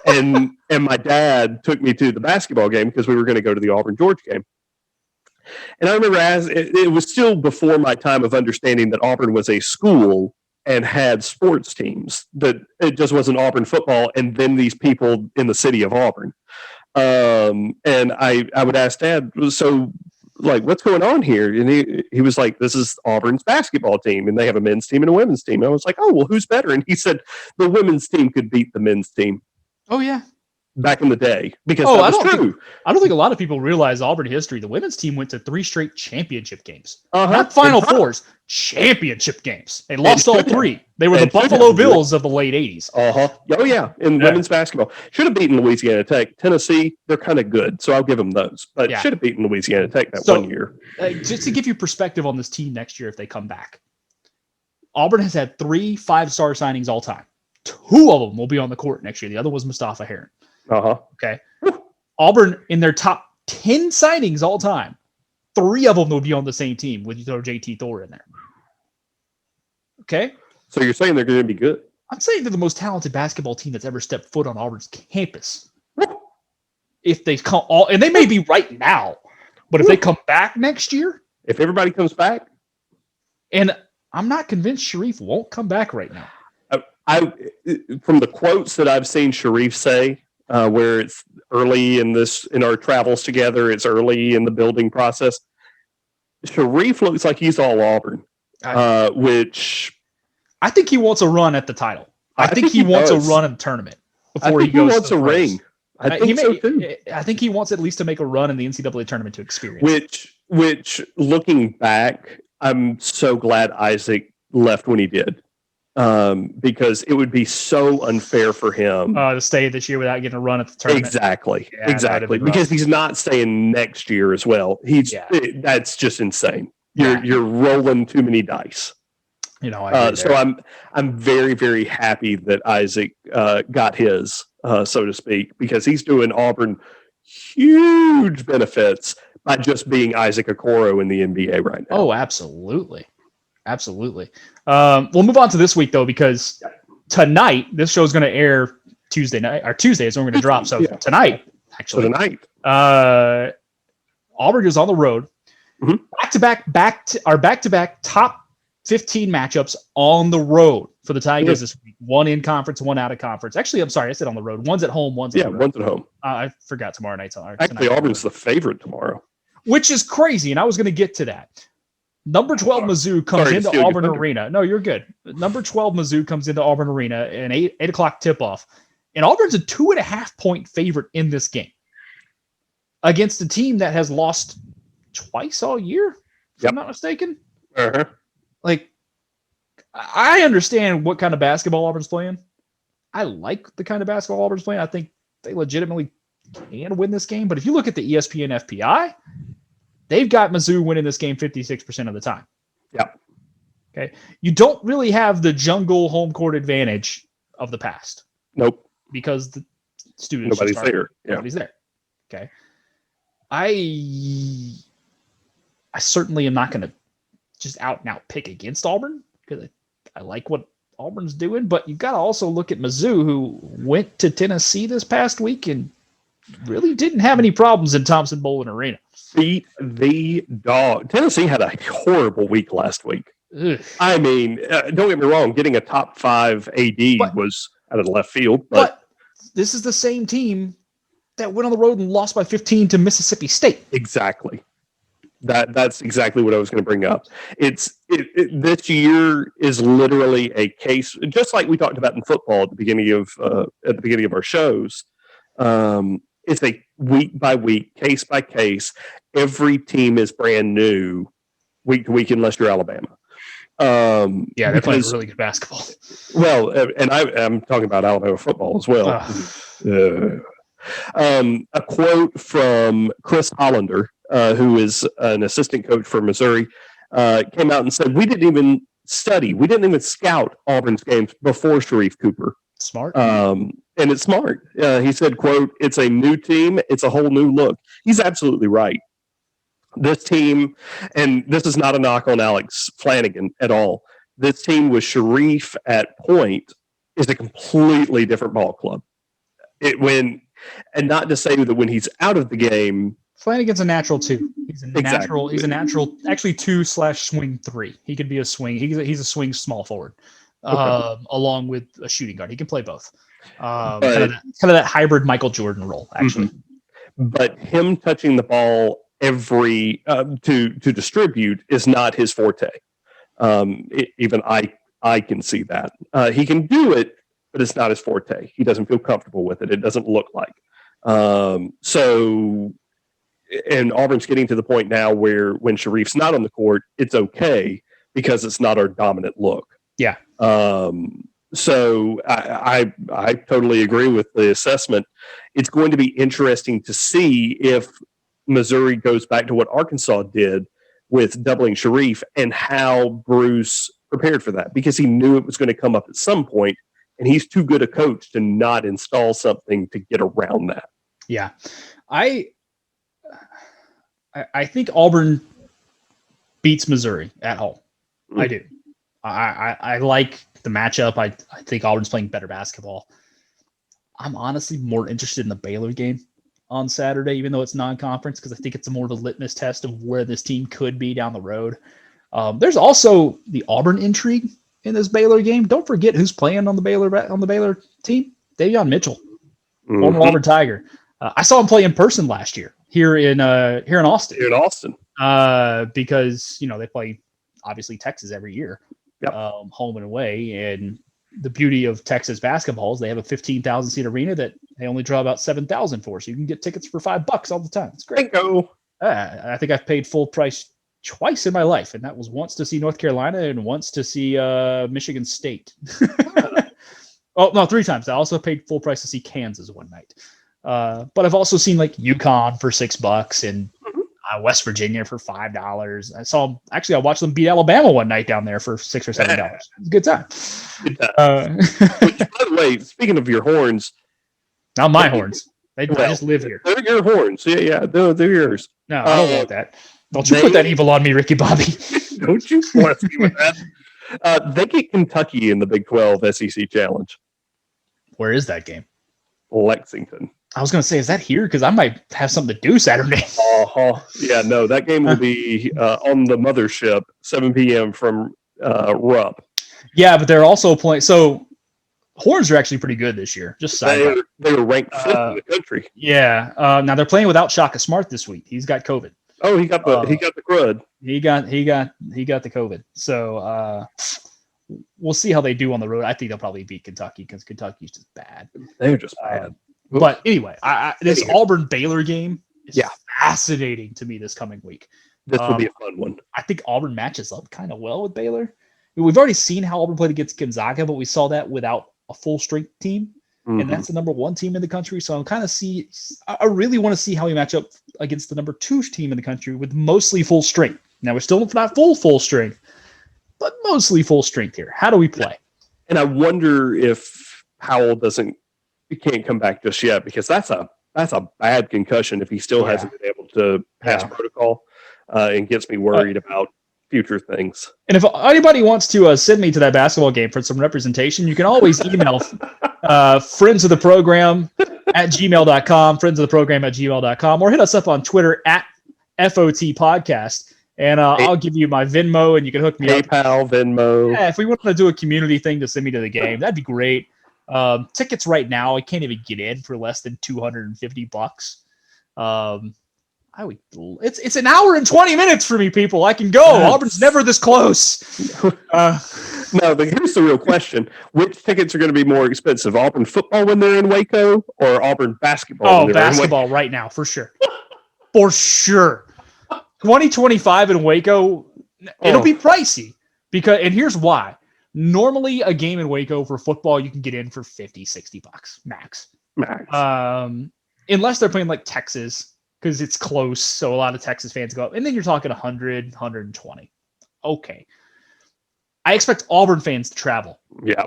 and my dad took me to the basketball game because we were going to go to the Auburn Georgia game. And I remember it was still before my time of understanding that Auburn was a school and had sports teams, that it just wasn't Auburn football and then these people in the city of Auburn. And I would ask Dad, so like, what's going on here? And he was like, this is Auburn's basketball team, and they have a men's team and a women's team. And I was like, oh, well, who's better? And he said the women's team could beat the men's team. Oh, yeah. Back in the day, because that was true. I don't think a lot of people realize Auburn history. The women's team went to 3 straight championship games. Uh-huh. Not Final Fours, championship games. They lost all 3. They were the Buffalo Bills of the late 80s. Uh-huh. Oh, yeah, in women's basketball. Should have beaten Louisiana Tech. Tennessee, they're kind of good, so I'll give them those. But should have beaten Louisiana Tech that 1 year. Just to give you perspective on this team next year if they come back, Auburn has had 3 5-star signings all time. 2 of them will be on the court next year. The other was Mustafa Heron. Uh-huh. Okay. Auburn, in their top 10 signings all time, 3 of them will be on the same team when you throw JT Thor in there. Okay? So you're saying they're going to be good? I'm saying they're the most talented basketball team that's ever stepped foot on Auburn's campus. If they come and they may be right now, but if they come back next year. If everybody comes back. And I'm not convinced Sharif won't come back right now. From the quotes that I've seen Sharif say, where it's early in our travels together, it's early in the building process. Sharif looks like he's all Auburn, which I think he wants a run at the title. I think he wants a run in the tournament before he goes. He wants a ring. I think so too. I think he wants at least to make a run in the NCAA tournament to experience. Which, looking back, I'm so glad Isaac left when he did. Because it would be so unfair for him to stay this year without getting a run at the tournament. Exactly. Because he's not staying next year as well. That's just insane. You're rolling too many dice. So I'm very, very happy that Isaac got his, so to speak, because he's doing Auburn huge benefits by just being Isaac Okoro in the NBA right now. Oh, absolutely. Absolutely. We'll move on to this week, though, because tonight, this show is going to air Tuesday night, or Tuesday is when we're going to drop. So tonight, Auburn is on the road. Mm-hmm. Back-to-back top 15 matchups on the road for the Tigers this week. One in conference, one out of conference. Actually, I'm sorry, I said on the road. One's at home, one's at the road. One's at home. I forgot tomorrow night's on. Actually, Auburn's the favorite tomorrow. Which is crazy, and I was going to get to that. Number 12 Mizzou comes into Auburn Arena. No, you're good. Number 12 Mizzou comes into Auburn Arena, an 8 o'clock tip-off. And Auburn's a 2.5-point favorite in this game against a team that has lost twice all year, if I'm not mistaken. Uh-huh. Like, I understand what kind of basketball Auburn's playing. I like the kind of basketball Auburn's playing. I think they legitimately can win this game. But if you look at the ESPN FPI, they've got Mizzou winning this game 56% of the time. Yeah. Okay. You don't really have the jungle home court advantage of the past. Nope. Because the students nobody's there. Yeah. Nobody's there. Okay. I certainly am not going to just out and out pick against Auburn because I like what Auburn's doing, but you got to also look at Mizzou, who went to Tennessee this past week and really didn't have any problems in Thompson-Boling Arena. Beat the dog. Tennessee had a horrible week last week. Ugh. I mean, don't get me wrong. Getting a top 5 AD was out of the left field. But this is the same team that went on the road and lost by 15 to Mississippi State. Exactly. That's exactly what I was going to bring up. This year is literally a case, just like we talked about in football at the beginning of our shows. It's a week by week, case by case. Every team is brand new week to week, unless you're Alabama. They're playing really good basketball. Well, and I'm talking about Alabama football as well. A quote from Chris Hollander, who is an assistant coach for Missouri, came out and said, we didn't even scout Auburn's games before Sharif Cooper. Smart. And it's smart. He said, quote, it's a new team. It's a whole new look. He's absolutely right. This team, and this is not a knock on Alex Flanagan at all, this team with Sharif at point is a completely different ball club. And not to say that when he's out of the game, Flanagan's a natural too. He's a natural. Exactly. He's a natural. Actually, 2/swing 3. He could be a swing. He's a swing small forward, along with a shooting guard. He can play both. Kind of that hybrid Michael Jordan role, actually. But him touching the ball to distribute is not his forte. Even I can see that. He can do it, but it's not his forte. He doesn't feel comfortable with it. It doesn't look like. And Auburn's getting to the point now where when Sharif's not on the court, it's okay because it's not our dominant look. Yeah. So I totally agree with the assessment. It's going to be interesting to see if Missouri goes back to what Arkansas did with doubling Sharif and how Bruce prepared for that, because he knew it was going to come up at some point, and he's too good a coach to not install something to get around that. Yeah. I think Auburn beats Missouri at home. I do. I like the matchup. I think Auburn's playing better basketball. I'm honestly more interested in the Baylor game on Saturday, even though it's non-conference, because I think it's more of a litmus test of where this team could be down the road. There's also the Auburn intrigue in this Baylor game. Don't forget who's playing on the Baylor team. Davion Mitchell, former Auburn Tiger. I saw him play in person last year here in Austin. Because they play obviously Texas every year, home and away. And the beauty of Texas basketball is they have a 15,000 seat arena that they only draw about 7,000 for, so you can get tickets for $5 all the time. It's great. Bingo. I think I've paid full price twice in my life, and that was once to see North Carolina and once to see Michigan State. Oh no, 3 times. I also paid full price to see Kansas one night. But I've also seen like UConn for $6 and West Virginia for $5. I watched them beat Alabama one night down there for $6 or $7. It was a good time. Which, by the way, speaking of your horns, not my horns. I just live here. They're your horns. Yeah, they're yours. No, I don't want that. Don't you put that evil on me, Ricky Bobby. Don't you want to see with that? They get Kentucky in the Big 12 SEC Challenge. Where is that game? Lexington. I was going to say, is that here? Because I might have something to do Saturday. Yeah, no, that game will be on the mothership, 7 p.m. from Rupp. Yeah, but they're also playing. So Horns are actually pretty good this year. Just they were ranked 5th in the country. Yeah. Now they're playing without Shaka Smart this week. He's got COVID. Oh, he got the crud. He got the COVID. So we'll see how they do on the road. I think they'll probably beat Kentucky because Kentucky's just bad. They're just bad. But anyway, this Auburn Baylor game is fascinating to me this coming week. This will be a fun one. I think Auburn matches up kind of well with Baylor. We've already seen how Auburn played against Gonzaga, but we saw that without a full strength team. And that's the number 1 team in the country. So I really want to see how we match up against the number 2 team in the country with mostly full strength. Now we're still not full strength, but mostly full strength here. How do we play? And I wonder if Powell can't come back just yet, because that's a bad concussion if he still hasn't been able to pass protocol, and gets me worried about future things. And if anybody wants to send me to that basketball game for some representation, you can always email friends of the program at gmail.com, friendsoftheprogram@gmail.com, or hit us up on Twitter at FOT Podcast. And I'll give you my Venmo, and you can hook me up. PayPal, Venmo. Yeah, if we want to do a community thing to send me to the game, that'd be great. Tickets right now, I can't even get in for less than $250. I would. It's an hour and 20 minutes for me, people. I can go. Auburn's never this close. No, but here's the real question: which tickets are going to be more expensive? Auburn football when they're in Waco, or Auburn basketball? Oh, basketball right now for sure, for sure. 2025 in Waco, it'll be pricey and here's why. Normally, a game in Waco for football, you can get in for $50-$60 max. Unless they're playing like Texas, because it's close, so a lot of Texas fans go up. And then you're talking 100, 120. Okay. I expect Auburn fans to travel. Yeah.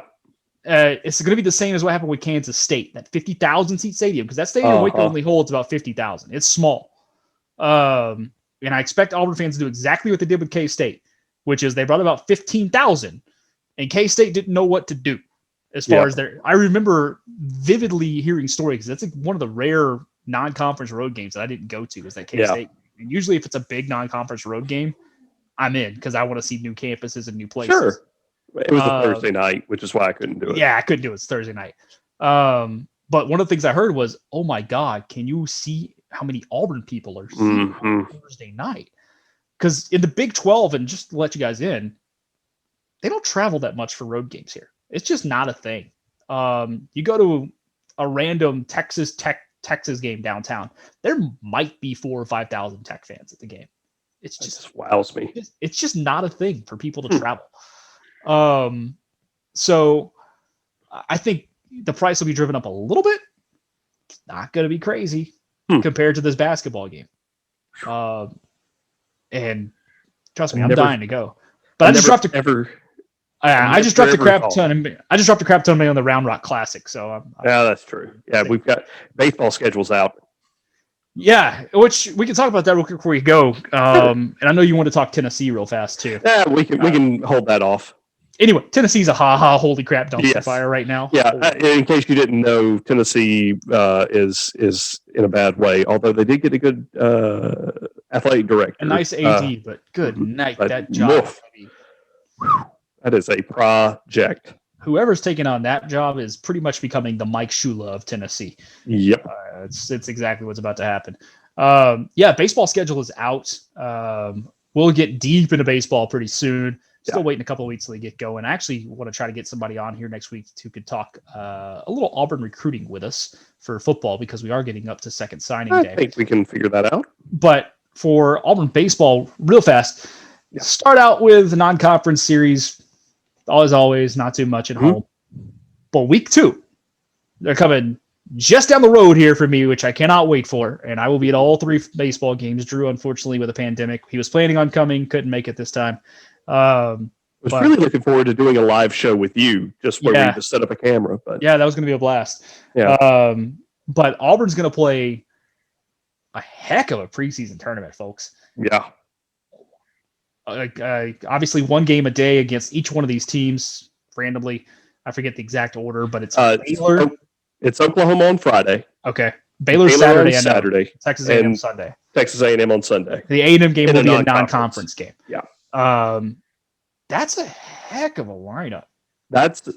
It's going to be the same as what happened with Kansas State, that 50,000-seat stadium, because that stadium in Waco only holds about 50,000. It's small. And I expect Auburn fans to do exactly what they did with K-State, which is they brought about 15,000, and K-State didn't know what to do as far as their. I remember vividly hearing stories, because that's like one of the rare non-conference road games that I didn't go to, was that K-State. And usually if it's a big non-conference road game, I'm in, because I want to see new campuses and new places. Sure. It was a Thursday night, which is why I couldn't do it. Yeah, I couldn't do it. It's Thursday night. But one of the things I heard was, oh my God, can you see how many Auburn people are seeing on Thursday night? Because in the Big 12, and just to let you guys in, they don't travel that much for road games here. It's just not a thing. You go to a random Texas game downtown, there might be 4,000 or 5,000 Tech fans at the game. It just wows me. It's just not a thing for people to travel. So I think the price will be driven up a little bit. It's not going to be crazy compared to this basketball game. And trust me, I'm dying to go. But I just dropped a crap ton on the Round Rock Classic. So yeah, that's true. Yeah, we've got baseball schedules out. Yeah, which we can talk about that real quick before we go. And I know you want to talk Tennessee real fast too. Yeah, we can hold that off. Anyway, Tennessee's a holy crap dumpster fire right now. Yeah, in case you didn't know, Tennessee is in a bad way. Although they did get a good athletic director, a nice AD, but good night, that job. That is a project. Whoever's taking on that job is pretty much becoming the Mike Shula of Tennessee. Yep, it's exactly what's about to happen. Baseball schedule is out. We'll get deep into baseball pretty soon. Still waiting a couple of weeks till they get going. I actually want to try to get somebody on here next week who could talk a little Auburn recruiting with us for football, because we are getting up to second signing day. I think we can figure that out. But for Auburn baseball, real fast, start out with the non-conference series. As always, not too much at home. But week 2, they're coming just down the road here for me, which I cannot wait for. And I will be at all 3 baseball games. Drew, unfortunately, with a pandemic, he was planning on coming, couldn't make it this time. I was really looking forward to doing a live show with you, just where we just set up a camera. But yeah, that was going to be a blast. Yeah. But Auburn's going to play a heck of a preseason tournament, folks. Yeah. Obviously, 1 game a day against each one of these teams randomly. I forget the exact order, but it's Baylor. It's Oklahoma on Friday. Okay. Baylor Saturday. Texas A&M Sunday. Texas A&M on Sunday. The A&M game will be a non-conference game. Yeah. That's a heck of a lineup. That's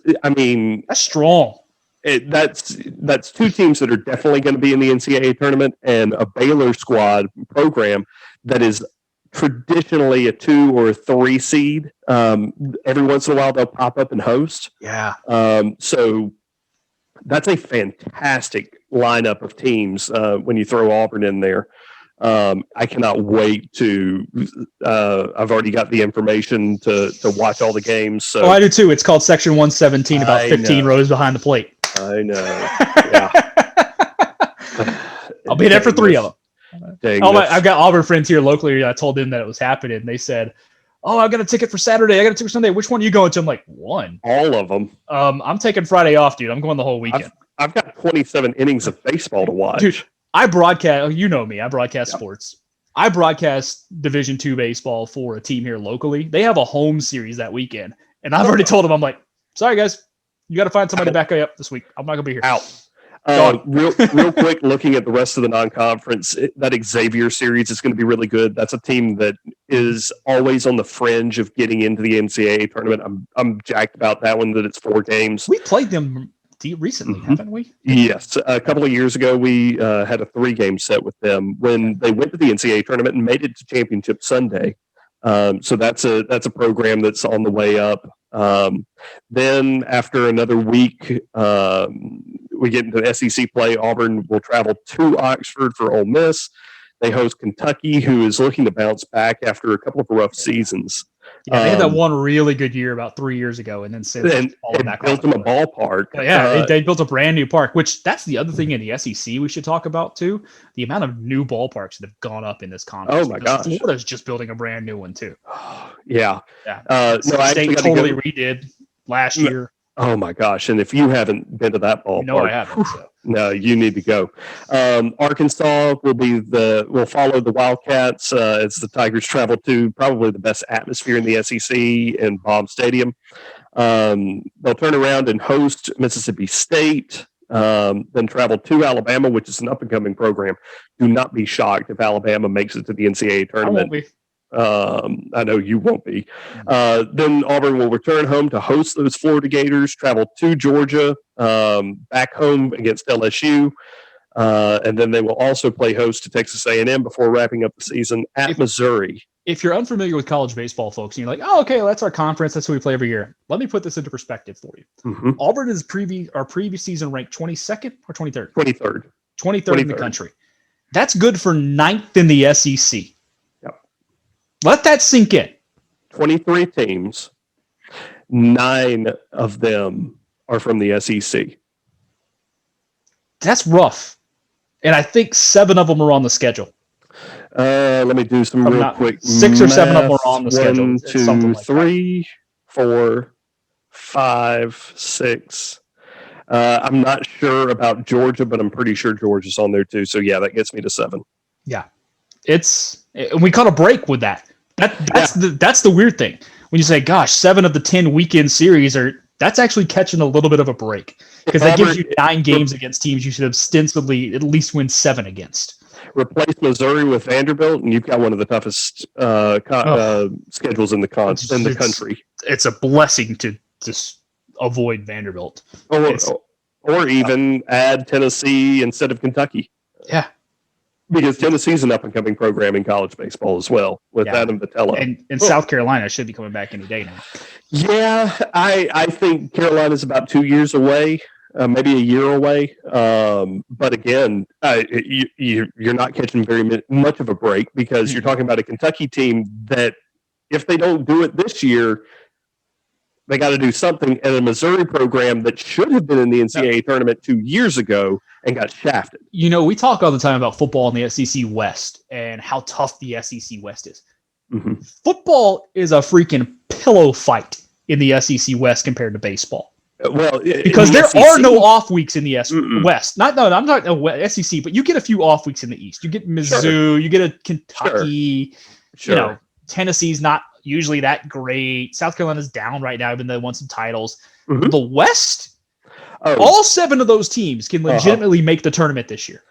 strong. That's 2 teams that are definitely going to be in the NCAA tournament, and a Baylor squad program that is traditionally a 2 or a 3 seed. Every once in a while they'll pop up and host. Yeah. So that's a fantastic lineup of teams when you throw Auburn in there. I cannot wait to. I've already got the information to watch all the games. So I do too. It's called Section 117, about 15 rows behind the plate. I know. Yeah. I'll be there for 3 of them. I've got Auburn friends here locally. I told them that it was happening. They said, "Oh, I got a ticket for Saturday. I got a ticket for Sunday. Which one are you going to?" I'm like, "One." All of them. I'm taking Friday off, dude. I'm going the whole weekend. I've got 27 innings of baseball to watch. Dude, I broadcast. You know me. I broadcast sports. I broadcast Division II baseball for a team here locally. They have a home series that weekend, and I've already told them, I'm like, "Sorry guys, you got to find somebody to back up this week. I'm not gonna be here." Out. Real quick, looking at the rest of the non-conference, that Xavier series is going to be really good. That's a team that is always on the fringe of getting into the NCAA tournament. I'm jacked about that one, that it's 4 games. We played them. recently, haven't we? Yes. A couple of years ago, we had a 3-game set with them when they went to the NCAA tournament and made it to Championship Sunday. So that's a program that's on the way up. Then after another week, we get into SEC play. Auburn will travel to Oxford for Ole Miss. They host Kentucky, who is looking to bounce back after a couple of rough seasons. Yeah, they had that one really good year about 3 years ago, and then since and built them a ballpark. But yeah, they built a brand new park, which that's the other thing in the SEC we should talk about too. The amount of new ballparks that have gone up in this conference. Oh my gosh, Florida's just building a brand new one too. Yeah. State totally redid last year. Oh my gosh! And if you haven't been to that ballpark, no, I haven't. So. No, you need to go. Arkansas will follow the Wildcats as the Tigers travel to probably the best atmosphere in the SEC in Baum Stadium. They'll turn around and host Mississippi State, then travel to Alabama, which is an up-and-coming program. Do not be shocked if Alabama makes it to the NCAA tournament. I won't be. I know you won't be. Then Auburn will return home to host those Florida Gators, travel to Georgia, back home against LSU, and then they will also play host to Texas A&M before wrapping up the season at Missouri. If you're unfamiliar with college baseball, folks, and you're like, oh, okay, that's our conference. That's what we play every year. Let me put this into perspective for you. Mm-hmm. Auburn is our previous season ranked 22nd or 23rd? 23rd in the country. That's good for 9th in the SEC. Let that sink in. 23 teams, 9 of them are from the SEC. That's rough. And I think 7 of them are on the schedule. Let me do some real quick 6 or 7 of them are on the schedule. 1, 2, 3, 4, 5, 6. I'm not sure about Georgia, but I'm pretty sure Georgia's on there too. So yeah, that gets me to 7. Yeah. We caught a break with that. That's the weird thing. When you say, gosh, 7 of the 10 weekend series that's actually catching a little bit of a break because that gives you 9 games against teams you should ostensibly at least win 7 against. Replace Missouri with Vanderbilt, and you've got one of the toughest schedules in the country. It's a blessing to just avoid Vanderbilt. Or even add Tennessee instead of Kentucky. Yeah. Because Tennessee's an up-and-coming program in college baseball as well, with Adam Vitello. And South Carolina should be coming back any day now. Yeah, I think Carolina's about 2 years away, maybe a year away. But again, you're not catching very much of a break because you're talking about a Kentucky team that if they don't do it this year, they got to do something. And a Missouri program that should have been in the NCAA tournament 2 years ago and got shafted. You know, we talk all the time about football in the SEC West and how tough the SEC West is. Mm-hmm. Football is a freaking pillow fight in the SEC West compared to baseball. Well, because there are no off weeks in the West. I'm talking SEC, but you get a few off weeks in the East. You get Mizzou, you get a Kentucky. Sure. You know, Tennessee's not usually that great. South Carolina's down right now, even though they won some titles. Mm-hmm. The West, all 7 of those teams can legitimately make the tournament this year.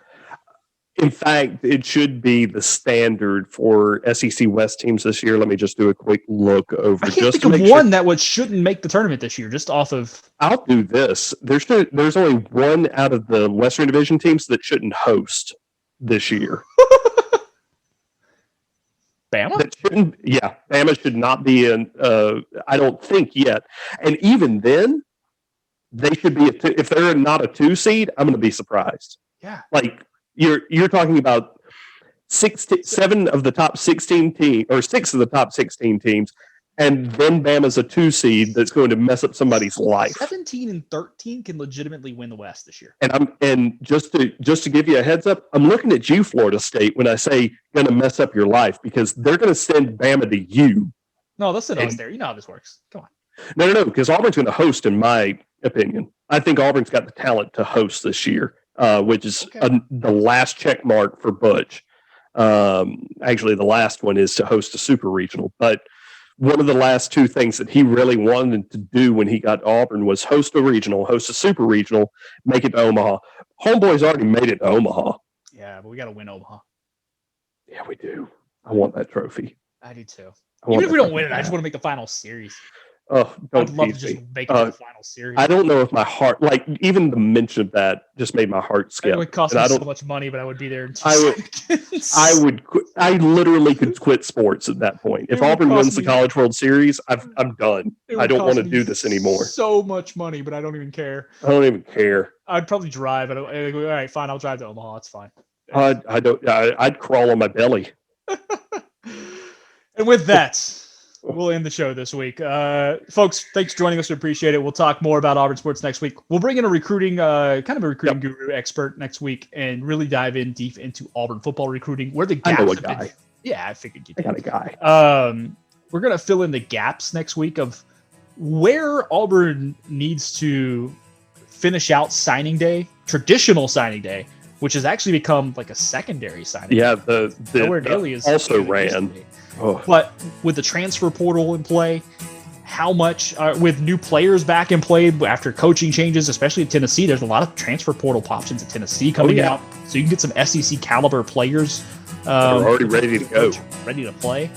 In fact, it should be the standard for SEC West teams this year. Let me just do a quick look over. I can't think of one that shouldn't make the tournament this year, just off of... I'll do this. There's only one out of the Western Division teams that shouldn't host this year. Bama? Bama should not be in, I don't think yet. And even then, they should be, if they're not a 2 seed, I'm going to be surprised. Yeah. Like, you're talking about 7 of the top 16 teams, or 6 of the top 16 teams, and then Bama's a 2 seed that's going to mess up somebody's life. 17 and 13 can legitimately win the West this year. And just to give you a heads up, I'm looking at you, Florida State, when I say going to mess up your life, because they're going to send Bama to you. No, they'll send us there. You know how this works. Come on. No, because Auburn's going to host, in my opinion. I think Auburn's got the talent to host this year, which is the last check mark for Butch. Actually, the last one is to host a super regional, but one of the last 2 things that he really wanted to do when he got to Auburn was host a regional, host a super regional, make it to Omaha. Homeboy's already made it to Omaha. Yeah, but we got to win Omaha. Yeah, we do. I want that trophy. I do too. Even if we don't win it, I just want to make the final series. Oh, don't I'd love to tease just me. make it to the final series. I don't know if my heart, like even the mention of that, just made my heart skip. It would cost And me I so don't. much money, but I would be there in 2 I would- seconds. I would. I literally could quit sports at that point. It If would Auburn cost wins the me- College World Series, I'm done. It I would don't cost want to me do this anymore. So much money, but I don't even care. I don't even care. I'd probably drive. All right, fine. I'll drive to Omaha. It's fine. I don't. I'd crawl on my belly. And with that, we'll end the show this week. Folks, thanks for joining us. We appreciate it. We'll talk more about Auburn sports next week. We'll bring in a recruiting, guru expert next week and really dive in deep into Auburn football recruiting. Where the gaps I know a have been. guy. Yeah, I figured you I did. got a guy. We're going to fill in the gaps next week of where Auburn needs to finish out signing day, traditional signing day, which has actually become like a secondary signing. Yeah, day. Nowhere nearly as also good as it used to ran. be. Oh. But with the transfer portal in play, how much with new players back in play after coaching changes, especially at Tennessee, there's a lot of transfer portal options at Tennessee coming out, so you can get some SEC caliber players. They're already ready to go, ready to play.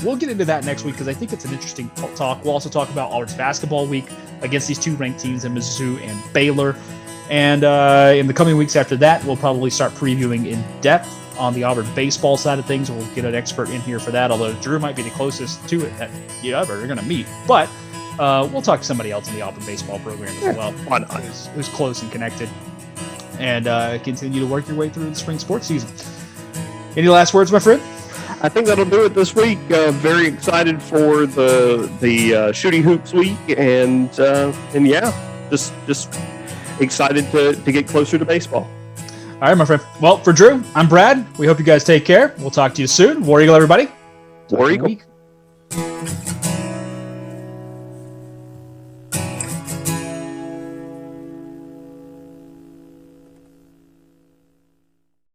We'll get into that next week because I think it's an interesting talk. We'll also talk about Auburn's basketball week against these two ranked teams in Mizzou and Baylor. And in the coming weeks after that, we'll probably start previewing in depth on the Auburn baseball side of things. We'll get an expert in here for that, although Drew might be the closest to it that you ever are going to meet. But we'll talk to somebody else in the Auburn baseball program as well. Why not? Who's close and connected. And continue to work your way through the spring sports season. Any last words, my friend? I think that'll do it this week. Very excited for the shooting hoops week, and yeah, just excited to get closer to baseball. All right, my friend. Well, for Drew, I'm Brad. We hope you guys take care. We'll talk to you soon. War Eagle, everybody. War Eagle.